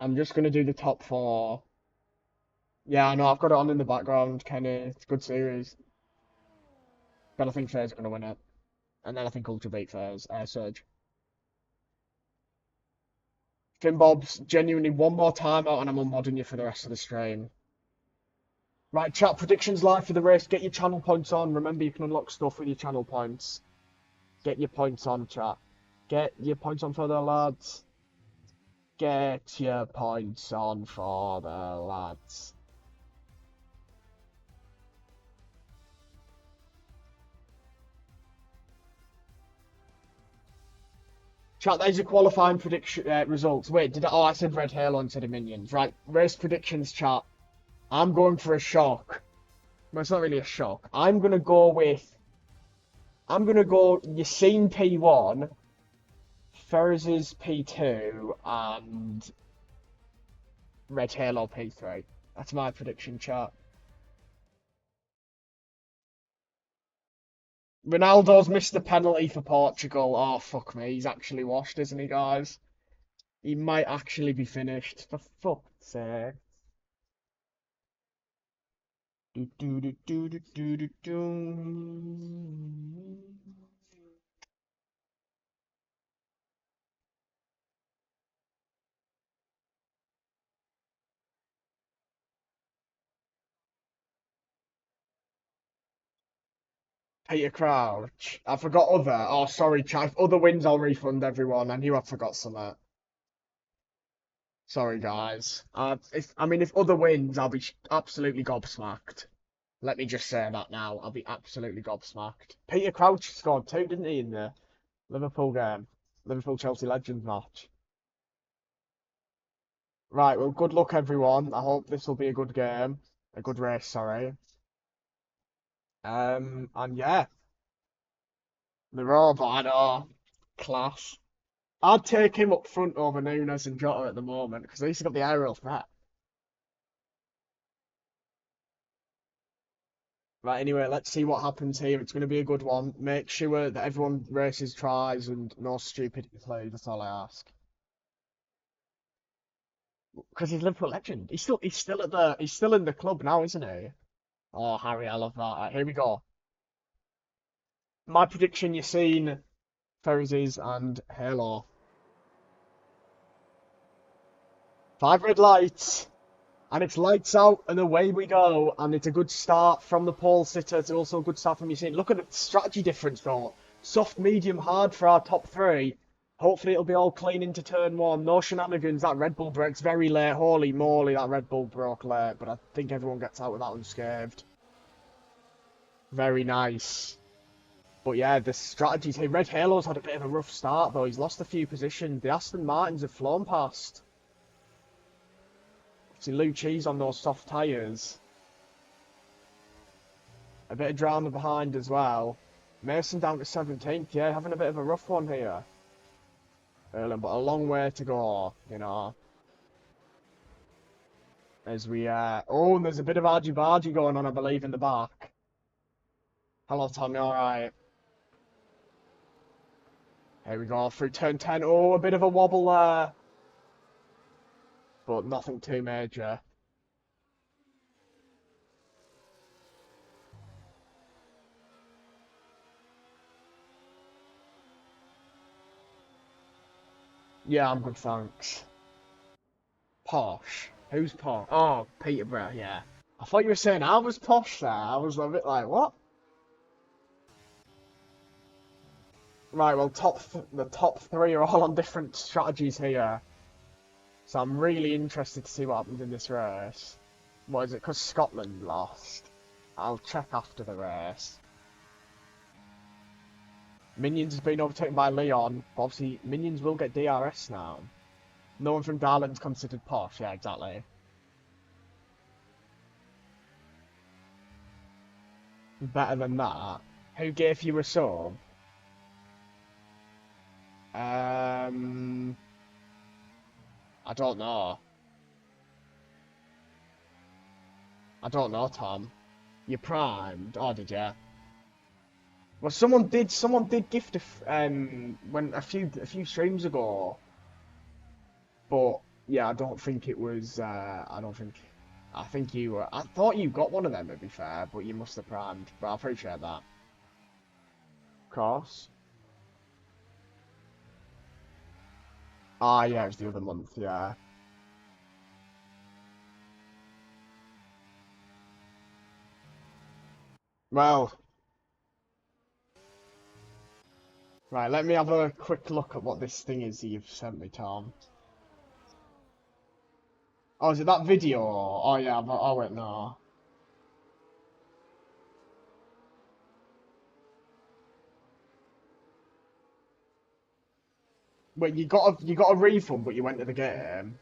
the top 4. Yeah, I know, I've got it on in the background, Kenny. It's a good series. But I think Fair's gonna win it. And then I think Ultra beat Fair's Surge. Bobs, genuinely one more time out and I'm unmodding you for the rest of the stream. Right, chat predictions live for the race. Get your channel points on. Remember, you can unlock stuff with your channel points. Get your points on, chat. Get your points on for the lads. Get your points on for the lads. Chat, there's your qualifying prediction results. Wait, did I? Oh, I said Red Halo instead of Minions. Right, race predictions, chat. I'm going for a shock. Well, it's not really a shock. I'm gonna go Yassine P1, Ferris's P2, and Red Halo P3. That's my prediction, chat. Ronaldo's missed the penalty for Portugal. Oh, fuck me. He's actually washed, isn't he, guys? He might actually be finished. For fuck's sake. Do, do, do, do, do, do, do, do. Peter Crouch. I forgot other. Oh, sorry, chat. If other wins, I'll refund everyone. I knew I forgot something. Sorry, guys. If other wins, I'll be absolutely gobsmacked. Let me just say that now. I'll be absolutely gobsmacked. Peter Crouch scored two, didn't he, in the Liverpool game? Liverpool-Chelsea Legends match. Right, well, good luck, everyone. I hope this will be a good game. A good race, sorry. And yeah, the robot, oh, class. I'd take him up front over Nunes and Jota at the moment, because at least he's got the aerial threat. Right, anyway, let's see what happens here. It's going to be a good one. Make sure that everyone races tries and no stupidity plays. That's all I ask. Because he's Liverpool legend. He's still in the club now, isn't he? Oh, Harry, I love that. Right, here we go. My prediction: you've seen Ferries and Halo. 5 red lights. And it's lights out and away we go. And it's a good start from the pole sitter. It's also a good start from Yassine. Look at the strategy difference though. Soft, medium, hard for our top three. Hopefully it'll be all clean into turn one. No shenanigans. That Red Bull breaks very late. Holy moly, that Red Bull broke late. But I think everyone gets out with that unscathed. Very nice. But yeah, the strategies here. Red Halo's had a bit of a rough start though. He's lost a few positions. The Aston Martins have flown past. See Lou Cheese on those soft tyres. A bit of drama behind as well. Mason down to 17th, yeah, having a bit of a rough one here. But a long way to go, you know. As we, oh, and there's a bit of argy-bargy going on, I believe, in the back. Hello, Tommy, alright. Here we go, through turn 10. Oh, a bit of a wobble there. But nothing too major. Yeah, I'm good, thanks. Posh. Who's posh? Oh, Peterborough, yeah. I thought you were saying I was posh there. I was a bit like, what? Right, well, the top three are all on different strategies here. So I'm really interested to see what happens in this race. What is it? Because Scotland lost. I'll check after the race. Minions has been overtaken by Leon. But obviously, Minions will get DRS now. No one from Darland's considered posh. Yeah, exactly. Better than that. Who gave you a sub? I don't know. I don't know, Tom. You primed, or did you? Well, someone did gift when a few streams ago, but yeah, I don't think it was. I think you were. I thought you got one of them, to be fair, but you must have primed. But I appreciate that. Of course. Ah, yeah, it was the other month, yeah. Well, right, let me have a quick look at what this thing is that you've sent me, Tom. Oh, is it that video? Oh, yeah, oh, wait, no. Wait, you got a refund, but you went to the game?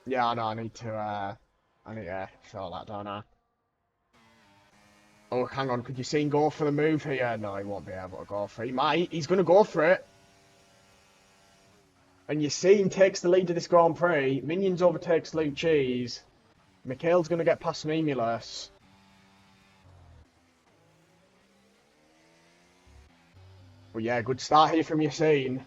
Yeah, I know, I need to show that, don't I? Oh, hang on, could you see him go for the move here? No, he won't be able to go for it. He might, he's going to go for it. And you see him takes the lead of this Grand Prix. Minions overtakes Luke Cheese. Mikhail's going to get past Mimulus. But yeah, good start here from Yassine.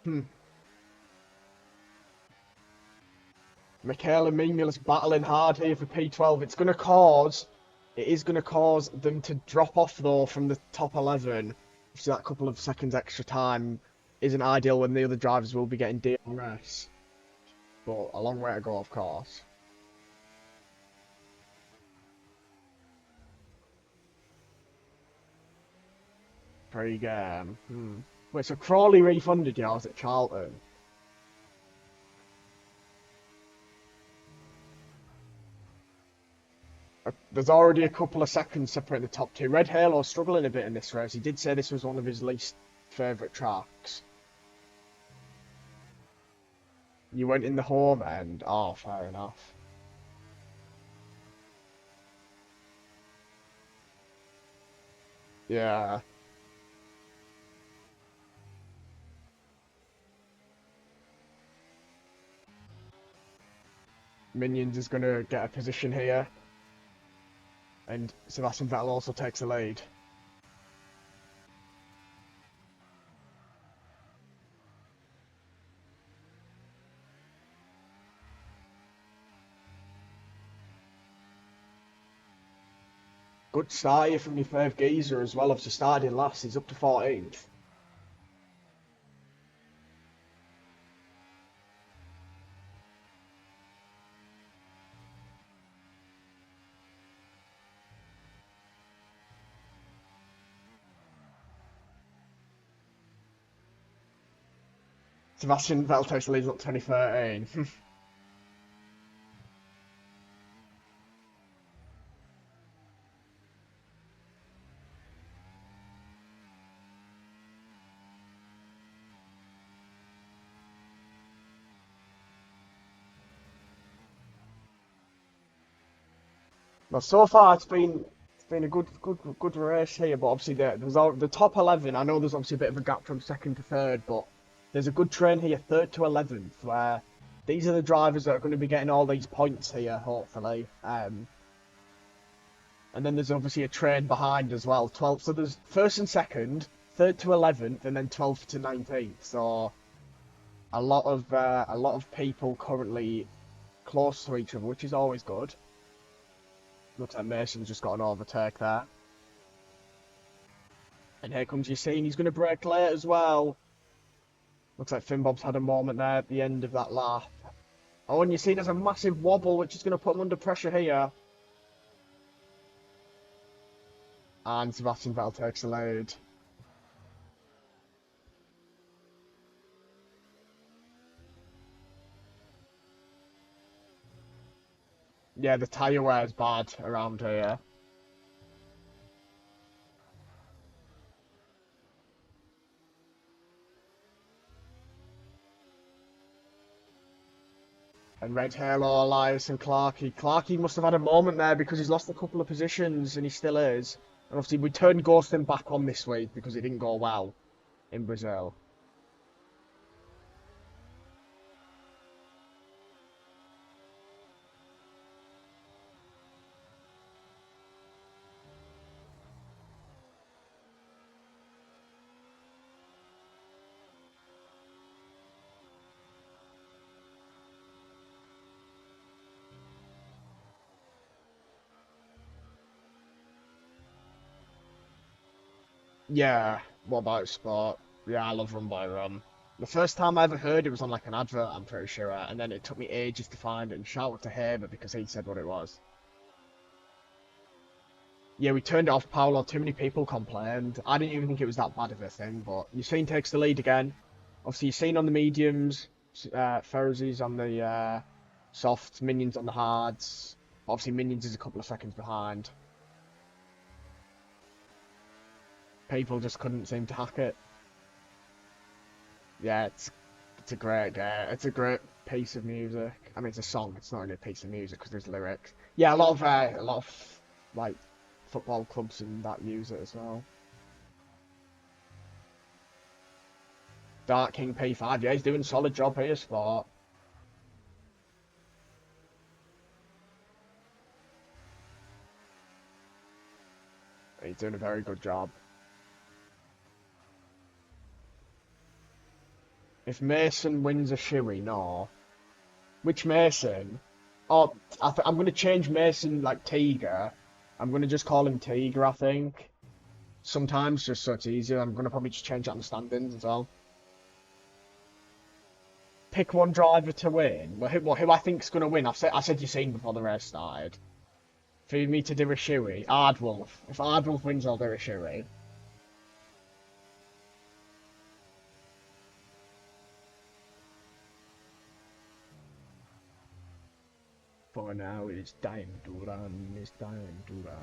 Hmm. Mikhail and Mimulus battling hard here for P12. It is going to cause them to drop off though from the top 11. So that couple of seconds extra time isn't ideal when the other drivers will be getting DRS. But a long way to go, of course. Pre-game. Wait, so Crawley refunded yours at Charlton? There's already a couple of seconds separating the top two. Red Halo struggling a bit in this race. He did say this was one of his least favourite tracks. You went in the home end. Oh, fair enough. Yeah. Minions is going to get a position here. And Sebastian Vettel also takes the lead. Good start here from your third geezer as well. Obviously started in last. He's up to 14th. Sebastian Vettel takes the lead up 2013. Well, so far it's been a good race here, but obviously the top 11. I know there's obviously a bit of a gap from second to third, but there's a good train here, third to 11th, where these are the drivers that are going to be getting all these points here, hopefully. And then there's obviously a train behind as well, 12th. So there's first and second, third to 11th, and then 12th to 19th. So a lot of people currently close to each other, which is always good. Looks like Mason's just got an overtake there. And here comes Yassine. He's going to break late as well. Looks like Finn Bob's had a moment there at the end of that lap. Oh, and Yassine has a massive wobble, which is going to put him under pressure here. And Sebastian Vettel takes the lead. Yeah, the tyre wear is bad around here. And Red Halo, Elias and Clarkey. Clarkey must have had a moment there because he's lost a couple of positions and he still is. And obviously we turned Ghostin back on this week because it didn't go well in Brazil. Yeah, what motorsport? Yeah, I love Run by Run. The first time I ever heard it was on like an advert, I'm pretty sure, and then it took me ages to find it and shout out to Haber because he said what it was. Yeah, we turned it off, Paolo. Too many people complained. I didn't even think it was that bad of a thing, but Yassine takes the lead again. Obviously, Yassine on the mediums, Ferozzi's on the softs, Minions on the hards. Obviously, Minions is a couple of seconds behind. People just couldn't seem to hack it. Yeah, it's a great it's a great piece of music. I mean, it's a song. It's not really a piece of music because there's lyrics. Yeah, a lot of like football clubs and that use it as well. Dark King P5, yeah, he's doing a solid job here, Sport. He's doing a very good job. If Mason wins a shoey, no. Which Mason? Oh, I'm going to change Mason like Tiger. I'm going to just call him Tiger, I think. Sometimes, just so it's easier. I'm going to probably just change that in the standings as well. Pick one driver to win. Who I think's going to win? I said you seen before the race started. For me to do a shoey, Ardwolf. If Ardwolf wins, I'll do a shoey. For now, it's time to run. It's time to run.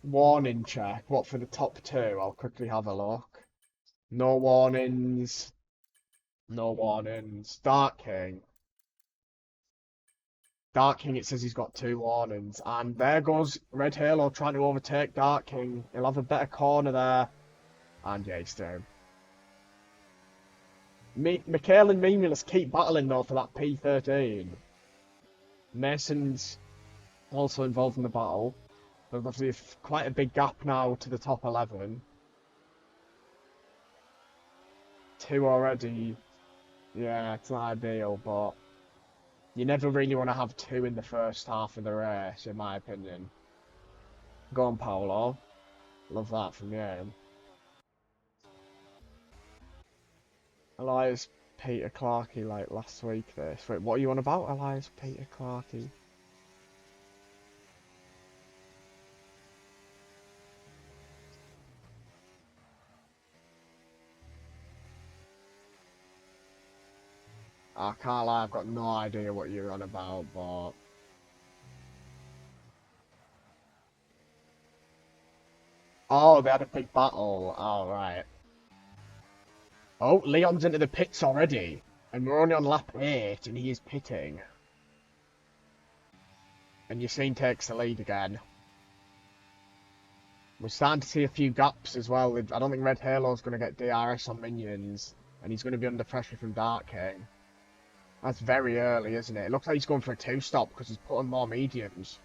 Warning check. What for the top two? I'll quickly have a look. No warnings. No warnings. Dark King. Dark King, it says he's got two warnings. And there goes Red Halo trying to overtake Dark King. He'll have a better corner there. And yeah, he's through. Mikhail and Mimulus keep battling though for that P13. Mason's also involved in the battle. There's obviously quite a big gap now to the top 11. Two already. Yeah, it's not ideal, but you never really want to have two in the first half of the race, in my opinion. Go on, Paolo. Love that from you. Elias Peter Clarkey like last week this. Wait, what are you on about, Elias Peter Clarkey? I can't lie, I've got no idea what you're on about, but... Oh, they had a big battle. Oh, right. Oh, Leon's into the pits already. And we're only on lap 8, and he is pitting. And Yassine takes the lead again. We're starting to see a few gaps as well. I don't think Red Halo's going to get DRS on minions. And he's going to be under pressure from Dark King. That's very early, isn't it? It looks like he's going for a two-stop because he's put on more mediums.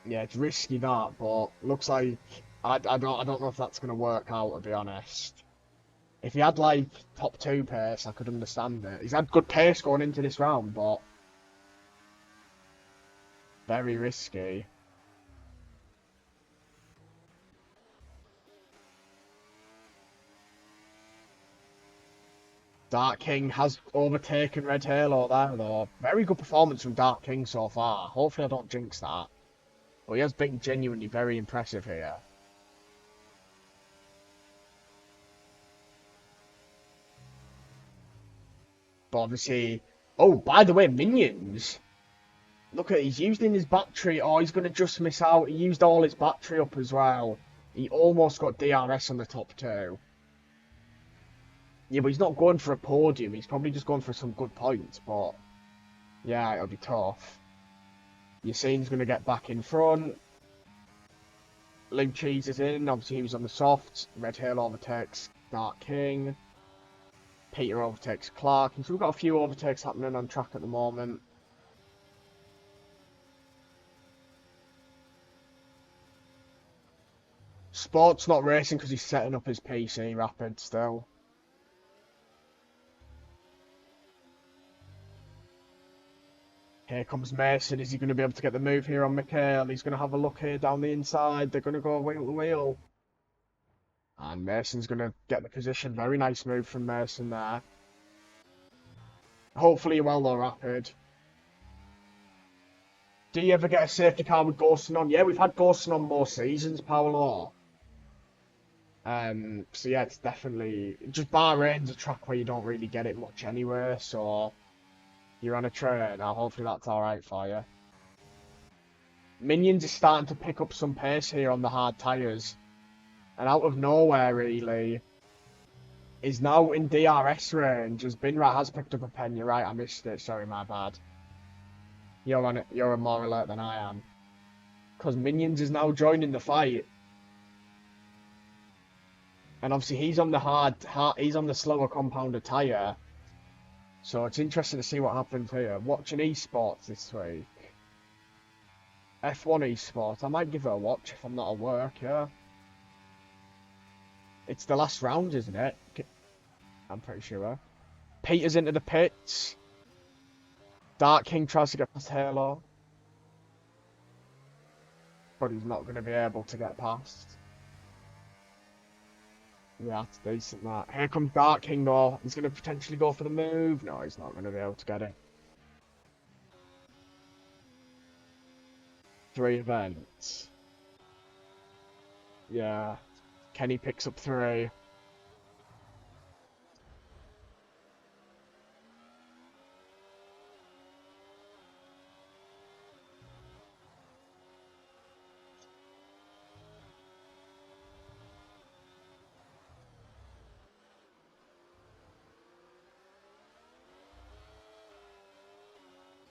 Yeah, it's risky that, but looks like I don't know if that's gonna work out, to be honest. If he had like top two pace, I could understand it. He's had good pace going into this round, but very risky. Dark King has overtaken Red Halo there, though. Very good performance from Dark King so far. Hopefully I don't jinx that. But he has been genuinely very impressive here. But obviously... Oh, by the way, minions! Look at, he's using his battery. Oh, he's going to just miss out. He used all his battery up as well. He almost got DRS on the top two. Yeah, but he's not going for a podium. He's probably just going for some good points. But yeah, it'll be tough. Yassine's going to get back in front. Luke Cheese is in. Obviously, he was on the softs. Red Halo overtakes Dark King. Peter overtakes Clark, and so we've got a few overtakes happening on track at the moment. Sport's not racing because he's setting up his PC rapid still. Here comes Mason. Is he going to be able to get the move here on Mikhail? He's going to have a look here down the inside. They're going to go wheel to wheel. And Mason's going to get the position. Very nice move from Mason there. Hopefully well though, rapid. Do you ever get a safety car with Ghosting on? Yeah, we've had Ghosting on more seasons, Paolo. So yeah, it's definitely just Bahrain's a track where you don't really get it much anyway, so you're on a train. Now hopefully that's alright for you. Minions is starting to pick up some pace here on the hard tyres. And out of nowhere really is now in DRS range as Binrat has picked up a pen. You're right, I missed it, sorry, my bad. You're on it, you're more alert than I am. Because Minions is now joining the fight. And obviously he's on the he's on the slower compounder tyre. So it's interesting to see what happens here. Watching esports this week. F1 esports. I might give it a watch if I'm not at work, yeah. It's the last round, isn't it? I'm pretty sure. Peter's into the pits. Dark King tries to get past Halo. But he's not going to be able to get past. Yeah, that's decent, that. Here comes Dark King, though. He's going to potentially go for the move. No, he's not going to be able to get it. 3 events. Yeah. Kenny picks up 3.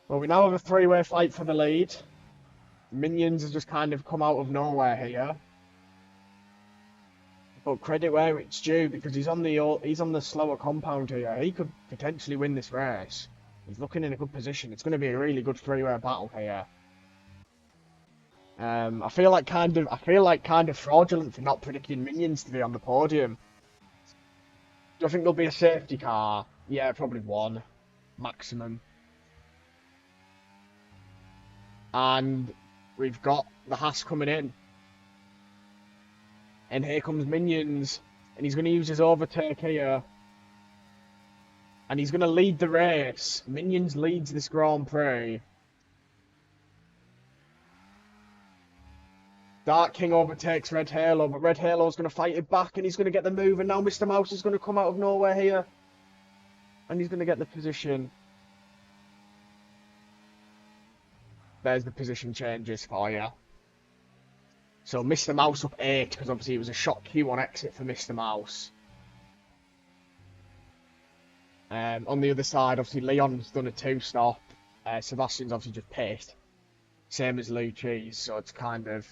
Well, we now have a 3-way fight for the lead. Minions has just kind of come out of nowhere here. But credit where it's due because he's on the slower compound here. He could potentially win this race. He's looking in a good position. It's going to be a really good 3-way battle here. I feel like kind of fraudulent for not predicting Minions to be on the podium. Do I think there'll be a safety car? Yeah, probably 1 maximum. And we've got the Haas coming in. And here comes Minions. And he's going to use his overtake here. And he's going to lead the race. Minions leads this Grand Prix. Dark King overtakes Red Halo, but Red Halo's going to fight it back and he's going to get the move. And now Mr. Mouse is going to come out of nowhere here. And he's going to get the position. There's the position changes for you. So Mr. Mouse up 8, because obviously it was a shot Q1 exit for Mr. Mouse. On the other side, obviously Leon's done a 2-stop. Sebastian's obviously just pissed. Same as Lou Cheese, so it's kind of...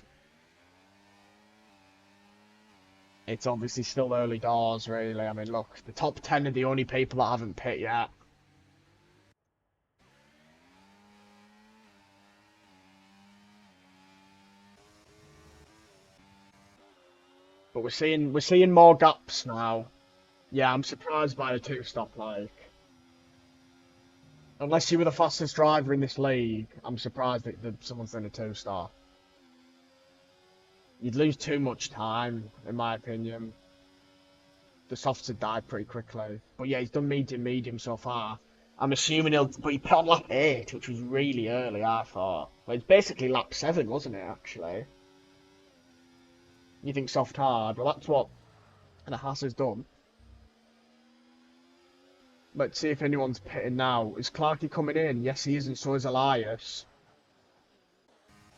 It's obviously still early doors, really. I mean, look, the top 10 are the only people that haven't pit yet. But we're seeing more gaps now. Yeah, I'm surprised by the 2-stop, like. Unless you were the fastest driver in this league, I'm surprised that someone's done a 2-stop. You'd lose too much time, in my opinion. The softs would die pretty quickly. But yeah, he's done medium so far. I'm assuming but he put on lap 8, which was really early, I thought. Well, it's basically lap 7, wasn't it, actually? You think soft hard? Well, that's what the Haas has done. Let's see if anyone's pitting now. Is Clarky coming in? Yes, he is, and so is Elias.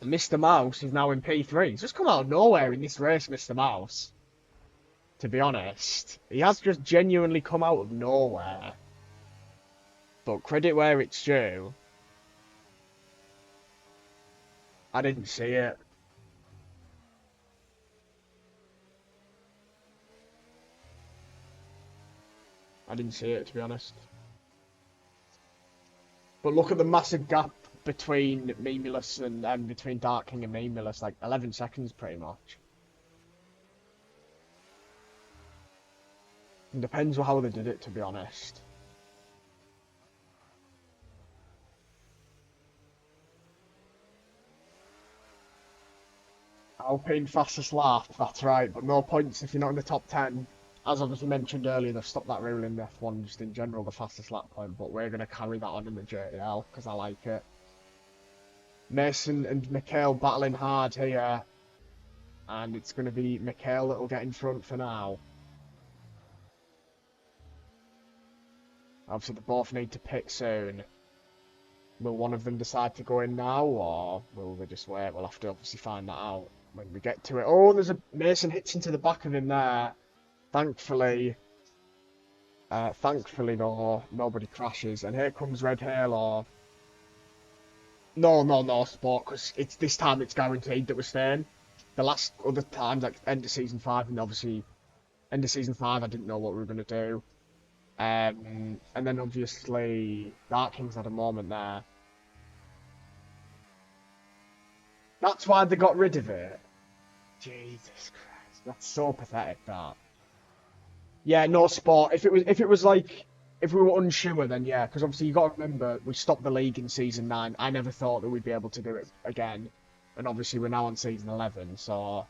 And Mr. Mouse is now in P3. He's just come out of nowhere in this race, Mr. Mouse. To be honest. He has just genuinely come out of nowhere. But credit where it's due. I didn't see it. I didn't see it, to be honest. But look at the massive gap between Memulus and between Dark King and Memulus, like 11 seconds pretty much. It depends on how they did it, to be honest. Alpine fastest lap, that's right, but no points if you're not in the top 10. As obviously mentioned earlier, they've stopped that rule in F1 just in general, the fastest lap point, but we're going to carry that on in the JL because I like it. Mason and Mikhail battling hard here, and it's going to be Mikhail that will get in front for now. Obviously, they both need to pit soon. Will one of them decide to go in now, or will they just wait? We'll have to obviously find that out when we get to it. Oh, there's a Mason hits into the back of him there. Thankfully, though, nobody crashes. And here comes Red Halo. No, Sport, because it's this time it's guaranteed that we're staying. The last other times, like end of season 5, and obviously end of season 5, I didn't know what we were going to do. And then obviously Dark King's had a moment there. That's why they got rid of it. Jesus Christ, that's so pathetic. That. Yeah, no Sport. If we were unsure, then yeah, because obviously you got to remember we stopped the league in season 9. I never thought that we'd be able to do it again, and obviously we're now on season 11. So,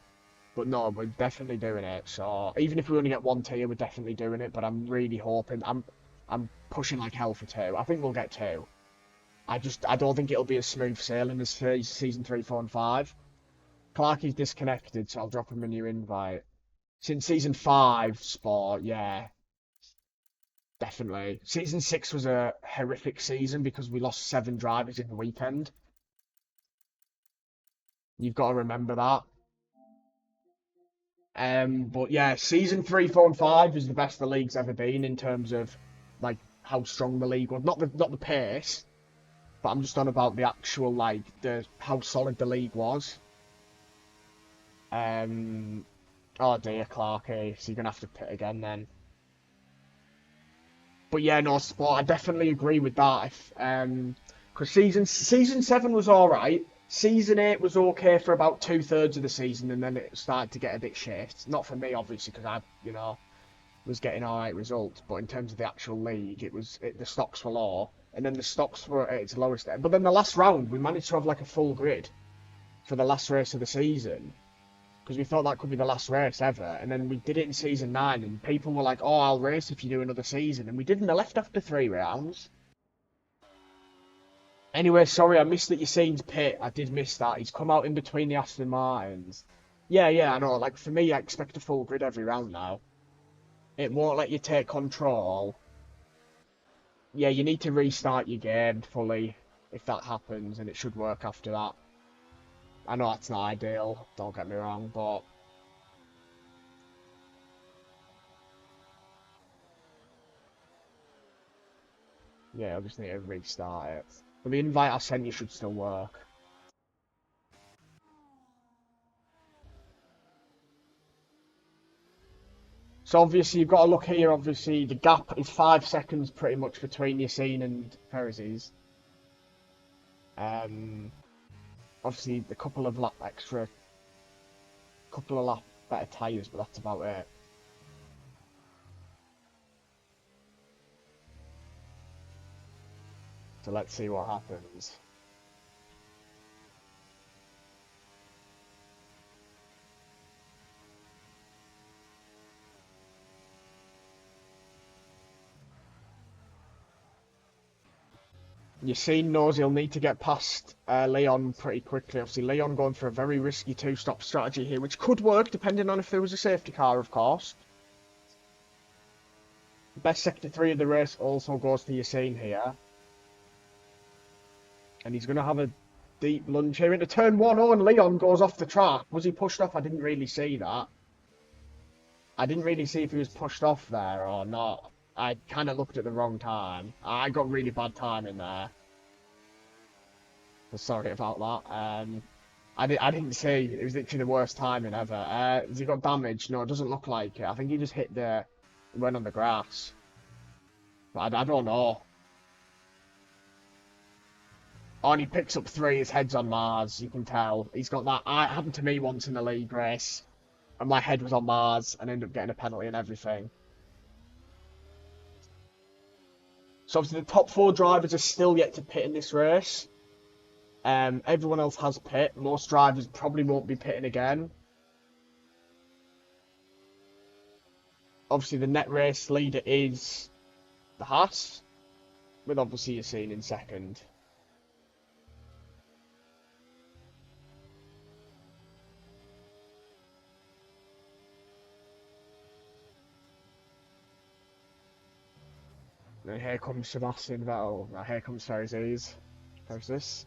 but no, we're definitely doing it. So even if we only get 1 tier, we're definitely doing it. But I'm really hoping I'm pushing like hell for 2. I think we'll get 2. I don't think it'll be as smooth sailing as season 3, 4, and 5. Clarky's disconnected, so I'll drop him a new invite. Since season 5, Sport, yeah. Definitely. Season 6 was a horrific season because we lost 7 drivers in the weekend. You've got to remember that. But yeah, season 3, 4, and 5 is the best the league's ever been in terms of like how strong the league was. Not the pace, but I'm just on about the actual like the how solid the league was. Oh dear, Clarky, so you're gonna have to pit again then. But yeah, no, Sport, I definitely agree with that. Because season 7 was all right. Season 8 was okay for about 2/3 of the season, and then it started to get a bit shit. Not for me, obviously, because was getting all right results. But in terms of the actual league, the stocks were low, and then the stocks were at its lowest. But then the last round, we managed to have like a full grid for the last race of the season. Because we thought that could be the last race ever, and then we did it in season 9, and people were like, "Oh, I'll race if you do another season," and we didn't. They left after 3 rounds. Anyway, sorry, I missed that Yassine's pit. I did miss that. He's come out in between the Aston Martins. Yeah, I know. Like for me, I expect a full grid every round now. It won't let you take control. Yeah, you need to restart your game fully if that happens, and it should work after that. I know that's not ideal. Don't get me wrong, but. Yeah, I just need to restart it. But the invite I sent you should still work. So obviously you've got to look here, obviously the gap is 5 seconds pretty much between Yassine and Ferrizes. Obviously a couple of lap better tyres, but that's about it. So let's see what happens. Yassine knows he'll need to get past Leon pretty quickly. Obviously, Leon going for a very risky 2-stop strategy here, which could work depending on if there was a safety car, of course. Best sector 3 of the race also goes to Yassine here. And he's going to have a deep lunge here into turn 1. Oh, and Leon goes off the track. Was he pushed off? I didn't really see that. I didn't really see if he was pushed off there or not. I kind of looked at the wrong time. I got really bad timing there. So sorry about that. I didn't see. It was literally the worst timing ever. Has he got damage? No, it doesn't look like it. I think he just went on the grass. But I don't know. Oh, and he picks up three, his head's on Mars, you can tell. He's got that. It happened to me once in the league race, and my head was on Mars, and ended up getting a penalty and everything. So obviously the top four drivers are still yet to pit in this race. Everyone else has pit. Most drivers probably won't be pitting again. Obviously the net race leader is the Haas, with obviously Yassine in second. And here comes Sebastian Vettel. Right, here comes Ferris. How's this?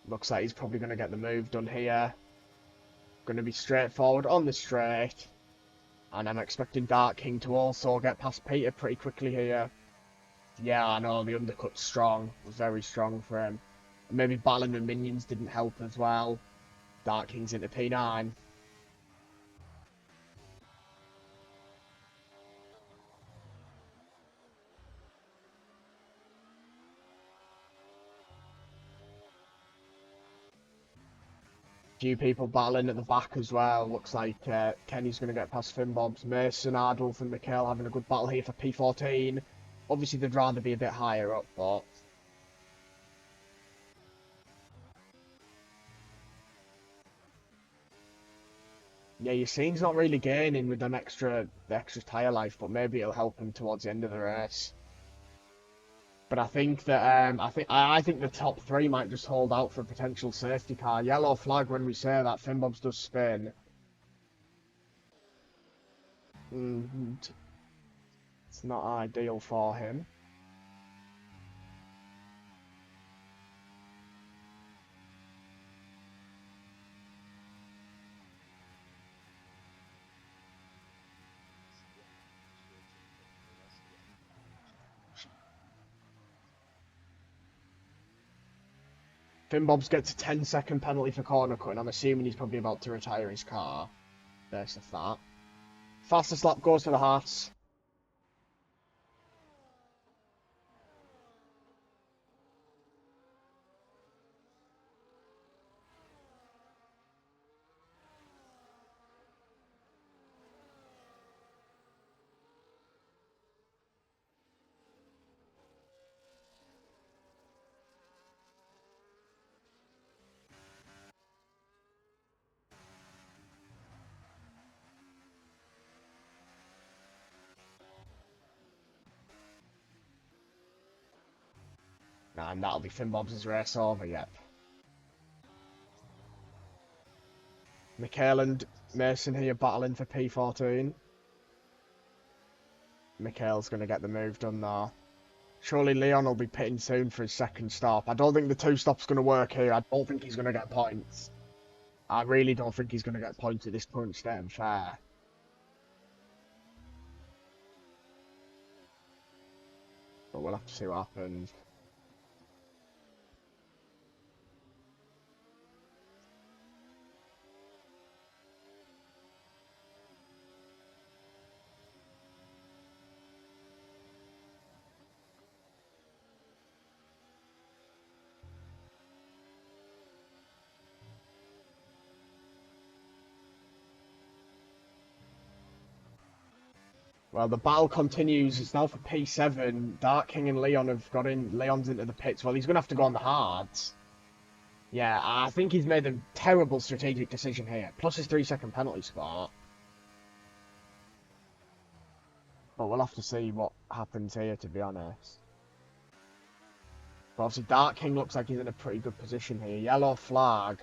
Looks like he's probably going to get the move done here. Going to be straightforward on the straight. And I'm expecting Dark King to also get past Peter pretty quickly here. Yeah, I know, the undercut's strong. Was very strong for him. And maybe battling with minions didn't help as well. Dark King's into P9. Few people battling at the back as well. Looks like Kenny's going to get past Finn Bobs. Mason, Adolf and Mikhail having a good battle here for P14. Obviously, they'd rather be a bit higher up, but... Yeah, Yassine's not really gaining with the extra tyre life, but maybe it'll help him towards the end of the race. But I think that I think the top three might just hold out for a potential safety car. Yellow flag when we say that. Finn Bobs does spin. And it's not ideal for him. Finn Bobs gets a 10-second penalty for corner cutting. I'm assuming he's probably about to retire his car. There's that. Fastest lap goes to the Haas. And that'll be Finn Bobs' race over, yep. Mikhail and Mason here battling for P14. Mikhail's going to get the move done now. Surely Leon will be pitting soon for his second stop. I don't think the two stops going to work here. I don't think he's going to get points. I really don't think he's going to get points at this current state of fair. But we'll have to see what happens. Well, the battle continues. It's now for P7. Dark King and Leon have got in. Leon's into the pits. Well, he's going to have to go on the hards. Yeah, I think he's made a terrible strategic decision here. Plus his 3-second penalty spot. But we'll have to see what happens here, to be honest. But obviously, Dark King looks like he's in a pretty good position here. Yellow flag.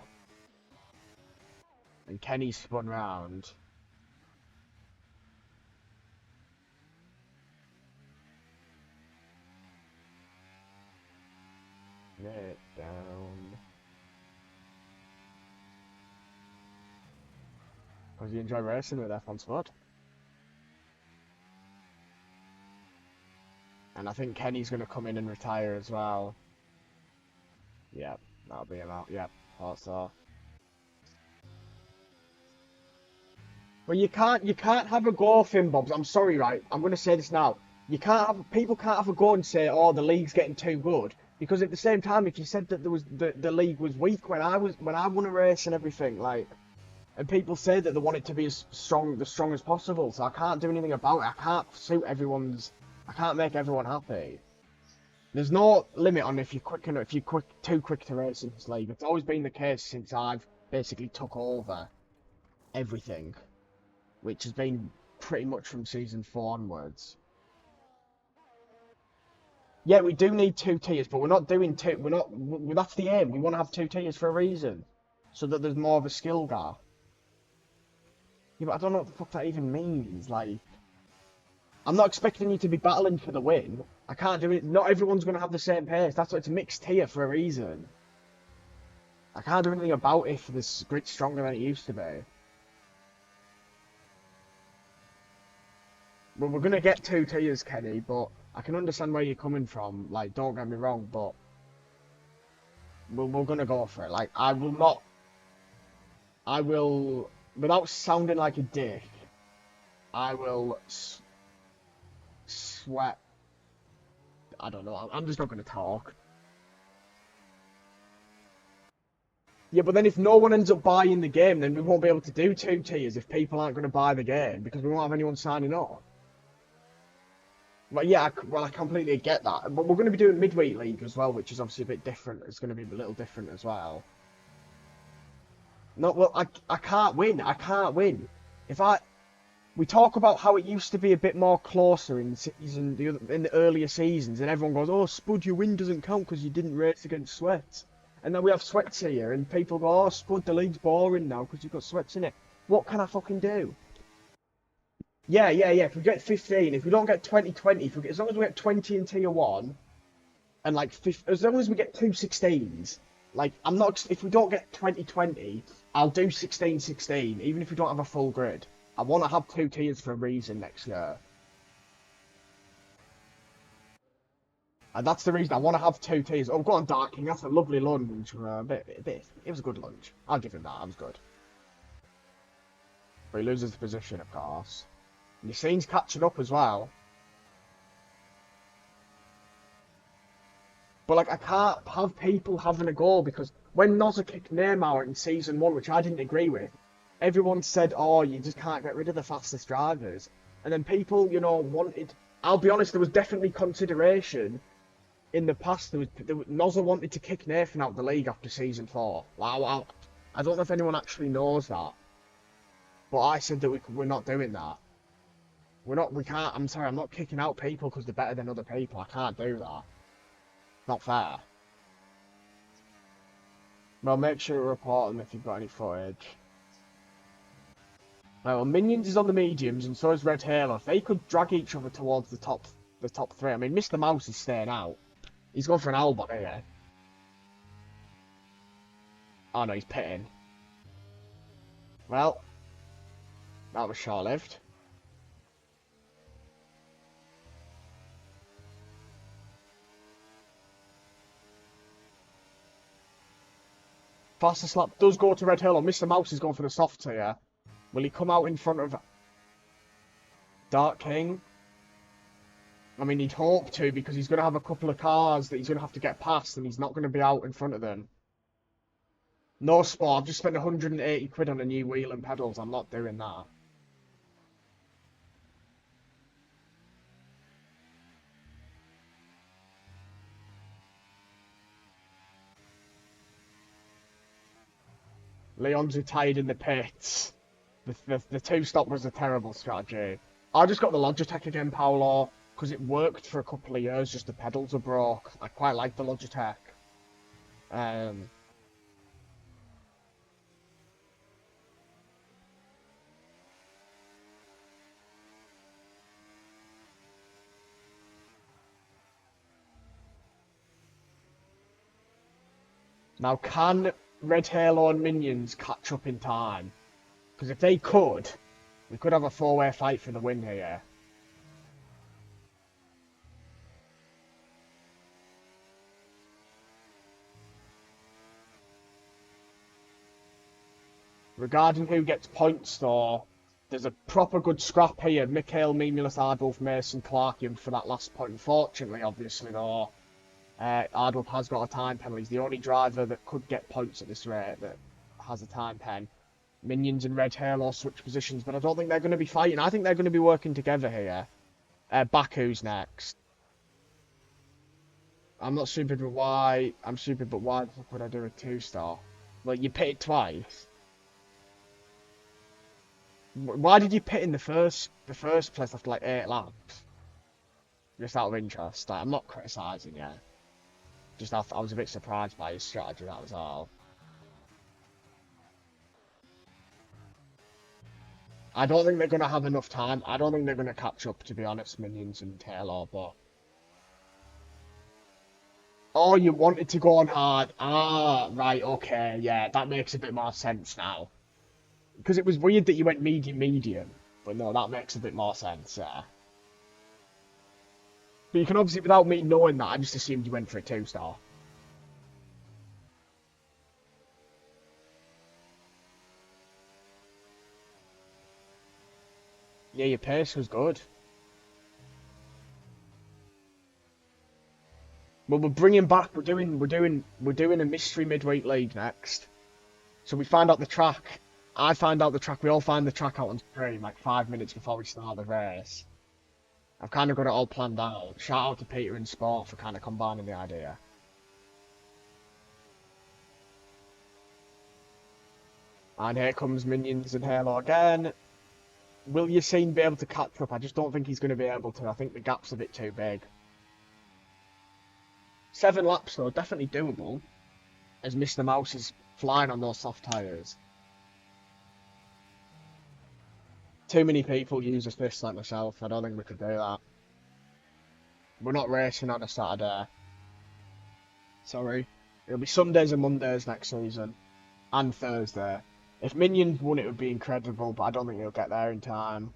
And Kenny spun round. It down. Because you enjoy racing with F1 Spud. And I think Kenny's going to come in and retire as well. Yep, that'll be him out. Yep, thought so. But you can't have a go, Finn Bobs. I'm sorry, right? I'm gonna say this now. People can't have a go and say, oh, the league's getting too good. Because at the same time, if you said that the league was weak when I won a race and everything, like, and people say that they want it to be as strong as possible, so I can't do anything about it. I can't make everyone happy. There's no limit on if you're too quick to race in this league. It's always been the case since I've basically took over everything, which has been pretty much from season 4 onwards. Yeah, we do need 2 tiers, but we're not doing two. We're not. That's the aim. We want to have 2 tiers for a reason, so that there's more of a skill gap. Yeah, but I don't know what the fuck that even means. Like, I'm not expecting you to be battling for the win. I can't do it. Not everyone's going to have the same pace. That's why it's a mixed tier for a reason. I can't do anything about it if this grid's stronger than it used to be. Well, we're going to get 2 tiers, Kenny, but I can understand where you're coming from. Like, don't get me wrong, but we're going to go for it. Like, I will, without sounding like a dick, I will sweat. I don't know. I'm just not going to talk. Yeah, but then if no one ends up buying the game, then we won't be able to do 2 tiers if people aren't going to buy the game because we won't have anyone signing up. But yeah, well, I completely get that. But we're going to be doing midweek league as well, which is obviously a bit different. It's going to be a little different as well. No, well, I can't win. I can't win. If I We talk about how it used to be a bit more closer in in the earlier seasons, and everyone goes, "Oh, Spud, your win doesn't count because you didn't race against Sweat." And then we have Sweats here, and people go, "Oh, Spud, the league's boring now because you've got Sweats in it." What can I fucking do? Yeah. If we get 15, if we don't get 2020, as long as we get 20 in tier 1, and like as long as we get 2 16s, like I'm not. If we don't get 2020, I'll do 16-16, even if we don't have a full grid. I want to have 2 tiers for a reason next year. And that's the reason I want to have 2 tiers. Oh, go on, Dark King. That's a lovely lunge. It was a good lunge. I'll give him that. That was good. But he loses the position, of course. And Yassine's catching up as well. But, like, I can't have people having a go because when Nozza kicked Neymar in Season 1, which I didn't agree with, everyone said, oh, you just can't get rid of the fastest drivers. And then people, wanted... I'll be honest, there was definitely consideration in the past. Nozza wanted to kick Nathan out of the league after Season 4. Wow, I don't know if anyone actually knows that. But I said that we're not doing that. We can't, I'm sorry, I'm not kicking out people because they're better than other people. I can't do that. Not fair. Well, make sure you report them if you've got any footage. Well, Minions is on the mediums, and so is Red Halo. If they could drag each other towards the top 3. I mean, Mr. Mouse is staying out. He's going for an Albot here. Oh no, he's pitting. Well, that was short-lived. Fastest lap does go to Red Halo. Mr. Mouse is going for the soft here. Will he come out in front of Dark King? I mean, he'd hope to because he's going to have a couple of cars that he's going to have to get past and he's not going to be out in front of them. No sport. I've just spent 180 quid on a new wheel and pedals. I'm not doing that. Leon's retired in the pits. The 2-stop was a terrible strategy. I just got the Logitech again, Paolo, because it worked for a couple of years, just the pedals were broke. I quite like the Logitech. Now, can Red Halo and Minions catch up in time? Because if they could, we could have a 4-way fight for the win here. Regarding who gets points, though, There's a proper good scrap here. Mikhail, Mimulus, Ardwolf, Mason, Clarkian for that last point. Unfortunately, obviously, though, Ardwolf has got a time penalty. He's the only driver that could get points at this rate that has a time pen. Minions and Red Halo switch positions, but I don't think they're going to be fighting. I think they're going to be working together here. Baku's next. I'm not stupid, but why? I'm stupid, but why the fuck would I do a 2-star? Well, you pitted twice. Why did you pit in the first place after like 8 laps? Just out of interest. Like, I'm not criticising you. Just I was a bit surprised by his strategy, that was all. I don't think they're going to have enough time. I don't think they're going to catch up, to be honest, Minions and Taylor, but... Oh, you wanted to go on hard. Ah, right, okay, yeah, that makes a bit more sense now. Because it was weird that you went medium. But no, that makes a bit more sense, yeah. But you can obviously, without me knowing that, I just assumed you went for a 2-star. Yeah, your pace was good. Well, we're bringing back. We're doing a mystery midweek league next. So we find out the track. I find out the track. We all find the track out on stream like 5 minutes before we start the race. I've kind of got it all planned out. Shout out to Peter and Sport for kind of combining the idea. And here comes Minions and Halo again. Will Yassine be able to catch up? I just don't think he's going to be able to. I think the gap's a bit too big. 7 laps though, definitely doable. As Mr. Mouse is flying on those soft tyres. Too many people use this like myself. I don't think we could do that. We're not racing on a Saturday. Sorry. It'll be Sundays and Mondays next season. And Thursday. If Minions won, it would be incredible, but I don't think he'll get there in time.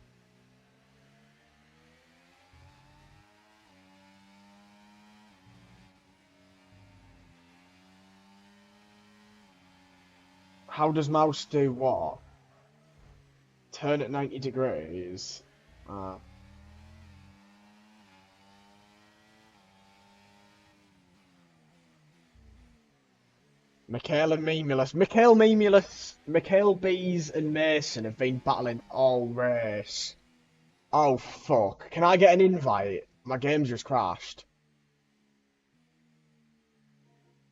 How does Mouse do what? Turn at 90 degrees? Mikhail and Mikhail Bees and Mason have been battling all race. Oh fuck. Can I get an invite? My game's just crashed.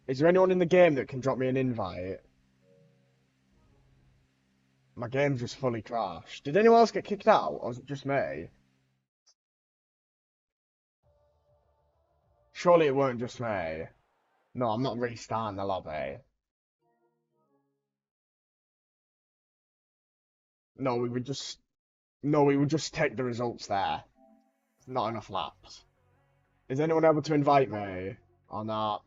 Is there anyone in the game that can drop me an invite? My game's just fully crashed. Did anyone else get kicked out, or was it just me? Surely it weren't just me. No, I'm not restarting the lobby. No, we would just... No, we would just take the results there. Not enough laps. Is anyone able to invite me? Or not?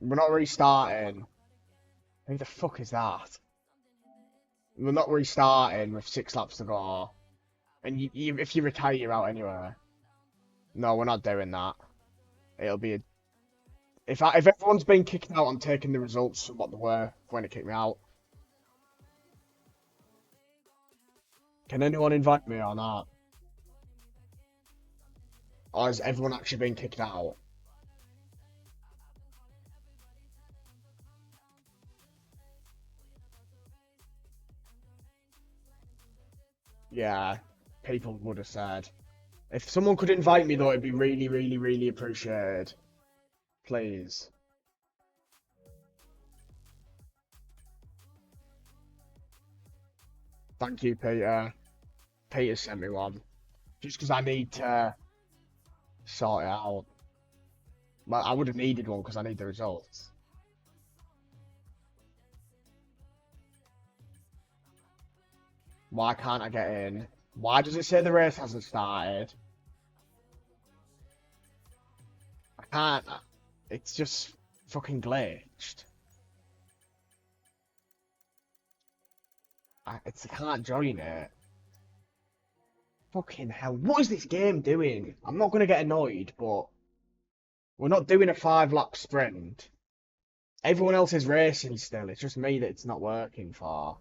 We're not restarting. Who the fuck is that? We're not restarting with 6 laps to go. And if you retire, you're out anyway. No, we're not doing that. It'll be a... If everyone's been kicked out, I'm taking the results of what they were when it kicked me out. Can anyone invite me or not? Or has everyone actually been kicked out? Yeah, people would have said. If someone could invite me though, it'd be really, really, really appreciated. Please. Thank you, Peter. Peter sent me one. Just because I need to sort it out. Well, I would have needed one because I need the results. Why can't I get in? Why does it say the race hasn't started? I can't. It's just fucking glitched. I can't join it. Fucking hell. What is this game doing? I'm not going to get annoyed, but we're not doing a 5-lap sprint. Everyone else is racing still. It's just me that it's not working for.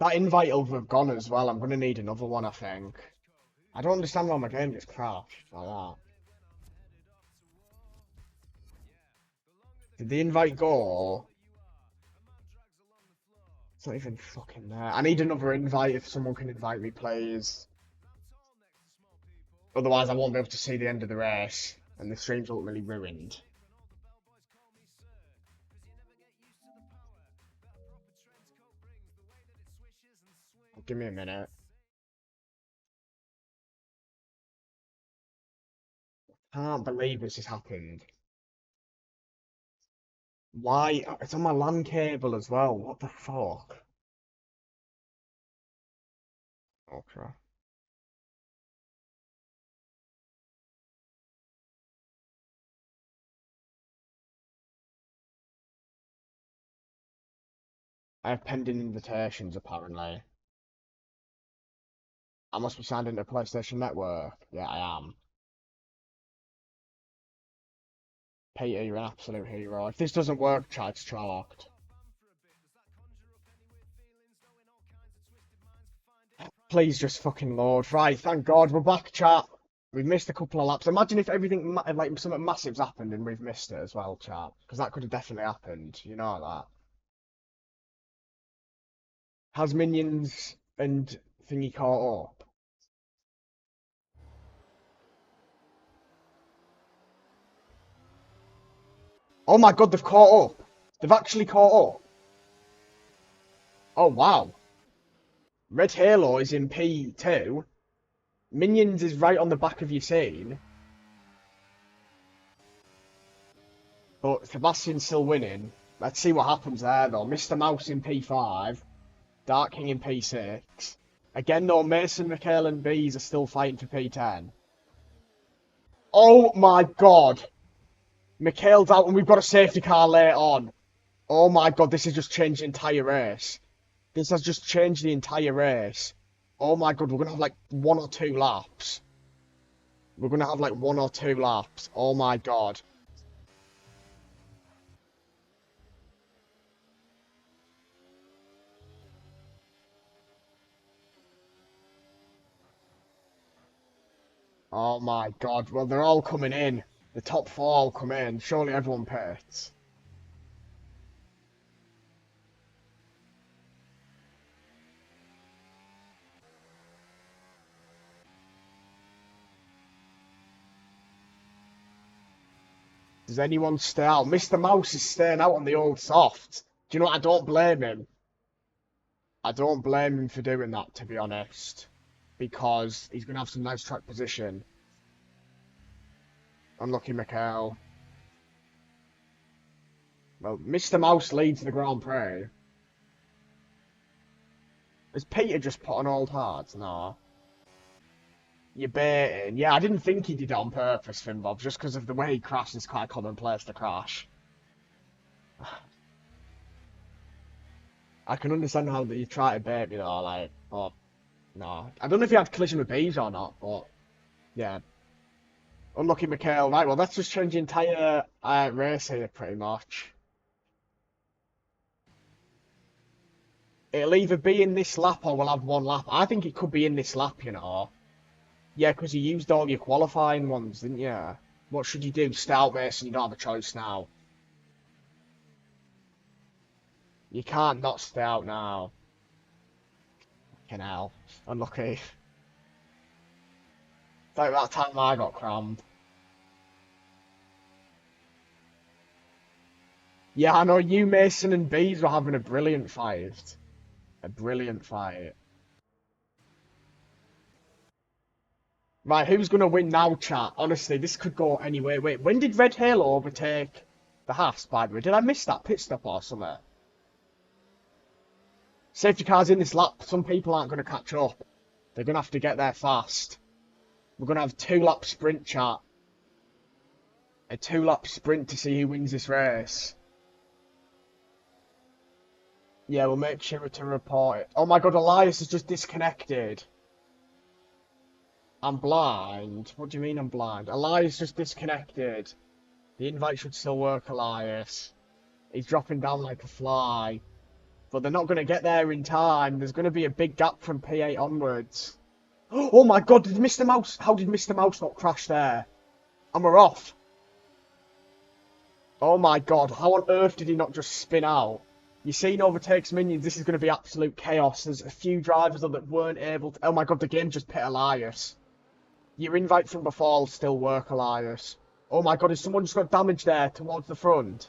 That invite will have gone as well. I'm going to need another one, I think. I don't understand why my game just crashed like that. Did the invite go? It's not even fucking there. I need another invite if someone can invite me, please. Otherwise, I won't be able to see the end of the race, and the stream's ultimately ruined. Give me a minute. Can't believe this has happened. Why? It's on my LAN cable as well. What the fuck? Okay. I have pending invitations, apparently. I must be signed into PlayStation Network. Yeah, I am. Peter, you're an absolute hero. If this doesn't work, chat, it's chalked. Please just fucking load. Right, thank God we're back, chat. We've missed a couple of laps. Imagine if everything, like, something massive's happened and we've missed it as well, chat. Because that could have definitely happened. You know that. Has Minions and Thingy caught up? Oh my God, they've caught up. They've actually caught up. Oh, wow. Red Halo is in P2. Minions is right on the back of your scene. But Sebastian's still winning. Let's see what happens there, though. Mr. Mouse in P5. Dark King in P6. Again, though, Mason, Mikhail, and Bees are still fighting for P10. Oh my God. Mikhail's out, and we've got a safety car later on. Oh my God, this has just changed the entire race. This has just changed the entire race. Oh my God, we're going to have like 1 or 2 laps. We're going to have like 1 or 2 laps. Oh my God. Oh my God. Well, they're all coming in. The top 4 all come in. Surely everyone pits. Does anyone stay out? Mr. Mouse is staying out on the old soft. Do you know what? I don't blame him. I don't blame him for doing that, to be honest. Because he's going to have some nice track position. Unlucky Mikhail. Well, Mr. Mouse leads the Grand Prix. Has Peter just put on old hards? No. You're baiting. Yeah, I didn't think he did it on purpose, Finn Bob, just because of the way he crashed. It's quite a common place to crash. I can understand how you try to bait me though, like, but no. I don't know if he had collision with bees or not, but yeah. Unlucky Mikhail. Right, well, that's just change the entire race here, pretty much. It'll either be in this lap or we'll have 1 lap. I think it could be in this lap, you know. Yeah, because you used all your qualifying ones, didn't you? What should you do? Stay out race and you don't have a choice now. You can't not stay out now. Fucking hell. Unlucky. It's like that time I got crammed. Yeah, I know you, Mason, and Bees were having a brilliant fight. A brilliant fight. Right, who's going to win now, chat? Honestly, this could go anywhere. Wait, when did Red Halo overtake the Haas, by the way? Did I miss that pit stop or something? Safety cars in this lap. Some people aren't going to catch up. They're going to have to get there fast. We're going to have 2 lap sprint, chat. A 2 lap sprint to see who wins this race. Yeah, we'll make sure to report it. Oh my god, Elias is just disconnected. I'm blind. What do you mean I'm blind? Elias just disconnected. The invite should still work, Elias. He's dropping down like a fly. But they're not going to get there in time. There's going to be a big gap from P8 onwards. Oh my god, did Mr. Mouse... How did Mr. Mouse not crash there? And we're off. Oh my god, how on earth did he not just spin out? You seen overtakes minions, this is going to be absolute chaos. There's a few drivers that weren't able to... Oh my god, the game just pit Elias. Your invite from before will still work, Elias. Oh my god, has someone just got damage there towards the front?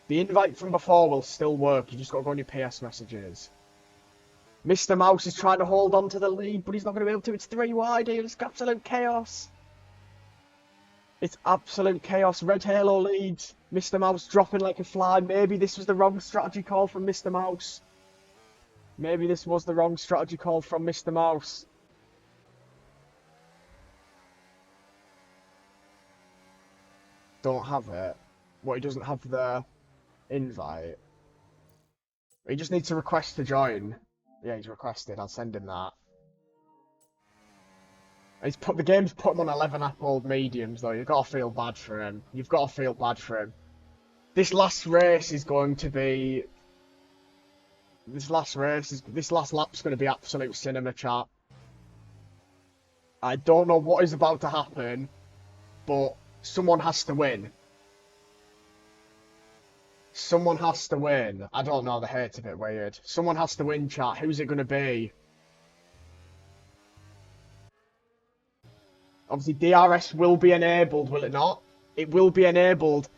The invite from before will still work, you just got to go on your PS messages. Mr. Mouse is trying to hold on to the lead, but he's not going to be able to. It's 3 wide here, it's absolute chaos. It's absolute chaos. Red Halo leads. Mr. Mouse dropping like a fly. Maybe this was the wrong strategy call from Mr. Mouse. Maybe this was the wrong strategy call from Mr. Mouse. Don't have it. What, he doesn't have the invite? He just needs to request to join. Yeah, he's requested. I'll send him that. The game's put him on 11 Apple mediums though. You've got to feel bad for him. You've got to feel bad for him. This last race is going to be... This last lap's going to be absolute cinema, chat. I don't know what is about to happen, but someone has to win. Someone has to win. I don't know, the hate's a bit weird. Someone has to win, chat. Who's it going to be? Obviously, DRS will be enabled, will it not? It will be enabled.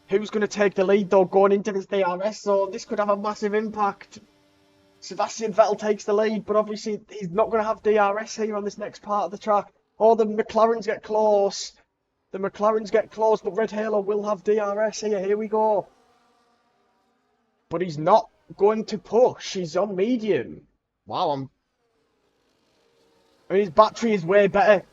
Who's going to take the lead, though, going into this DRS zone? This could have a massive impact. Sebastian Vettel takes the lead, but obviously he's not going to have DRS here on this next part of the track. Oh, the McLarens get close. The McLarens get close, but Red Halo will have DRS here. Here we go. But he's not going to push. He's on medium. Wow, I mean, his battery is way better.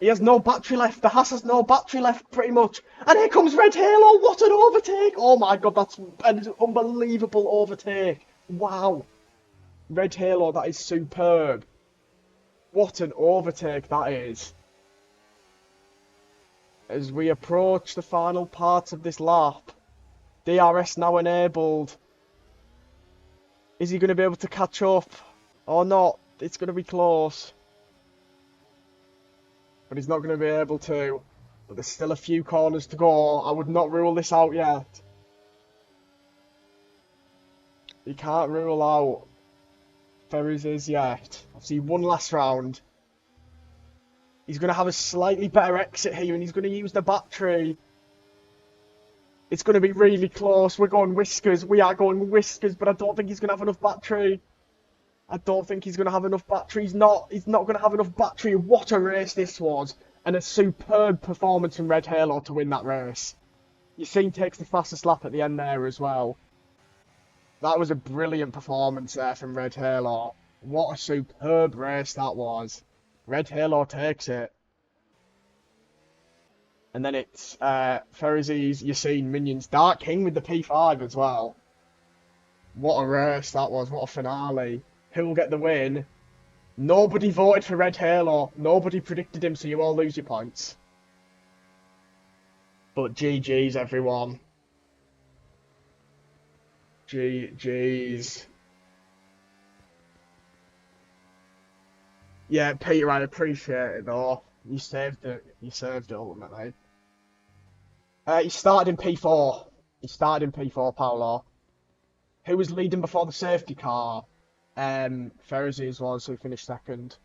He has no battery left. The Haas has no battery left, pretty much. And here comes Red Halo. What an overtake. Oh my god, that's an unbelievable overtake. Wow. Red Halo, that is superb. What an overtake that is. As we approach the final part of this lap, DRS now enabled. Is he going to be able to catch up or not? It's going to be close. But he's not going to be able to. But there's still a few corners to go. I would not rule this out yet. You can't rule out Ferries yet. Obviously, one last round. He's going to have a slightly better exit here, and he's going to use the battery. It's going to be really close. We're going whiskers. We are going whiskers, but I don't think he's going to have enough battery. I don't think he's going to have enough battery. He's not going to have enough battery. What a race this was. And a superb performance from Red Halo to win that race. Yassine takes the fastest lap at the end there as well. That was a brilliant performance there from Red Halo. What a superb race that was. Red Halo takes it. And then it's Ferries, Yassine, Minions, Dark King with the P5 as well. What a race that was. What a finale. Who will get the win? Nobody voted for Red Halo. Nobody predicted him, so you all lose your points. But GG's, everyone. GG's. Yeah, Peter, I appreciate it though. You saved it. You saved it ultimately. He started in P4. He started in P4, Paolo. Who was leading before the safety car? Ferries was, who finished second.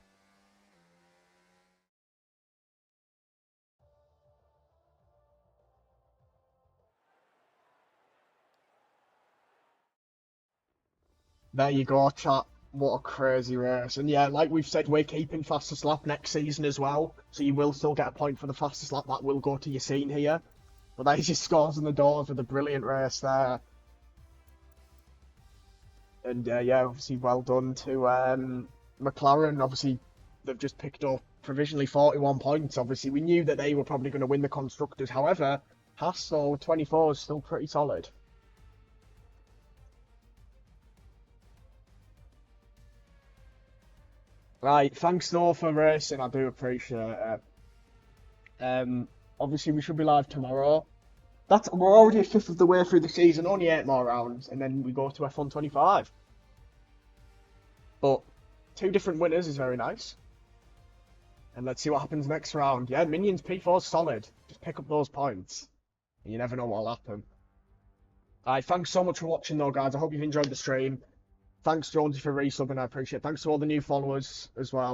There you go, chat. What a crazy race. And yeah, like we've said, we're keeping fastest lap next season as well. So you will still get a point for the fastest lap. That will go to Yassine here. But there's your scores in the doors with a brilliant race there. And yeah, obviously well done to McLaren. Obviously, they've just picked up provisionally 41 points. Obviously, we knew that they were probably going to win the Constructors. However, Haas, though, 24 is still pretty solid. Right, thanks though for racing. I do appreciate it. Obviously we should be live tomorrow. We're already a fifth of the way through the season, only 8 more rounds, and then we go to F1 25. But two different winners is very nice. And let's see what happens next round. Yeah, Minions P4's solid. Just pick up those points. And you never know what'll happen. Alright, thanks so much for watching though, guys. I hope you've enjoyed the stream. Thanks, Jonesy, for resubbing. I appreciate it. Thanks to all the new followers as well.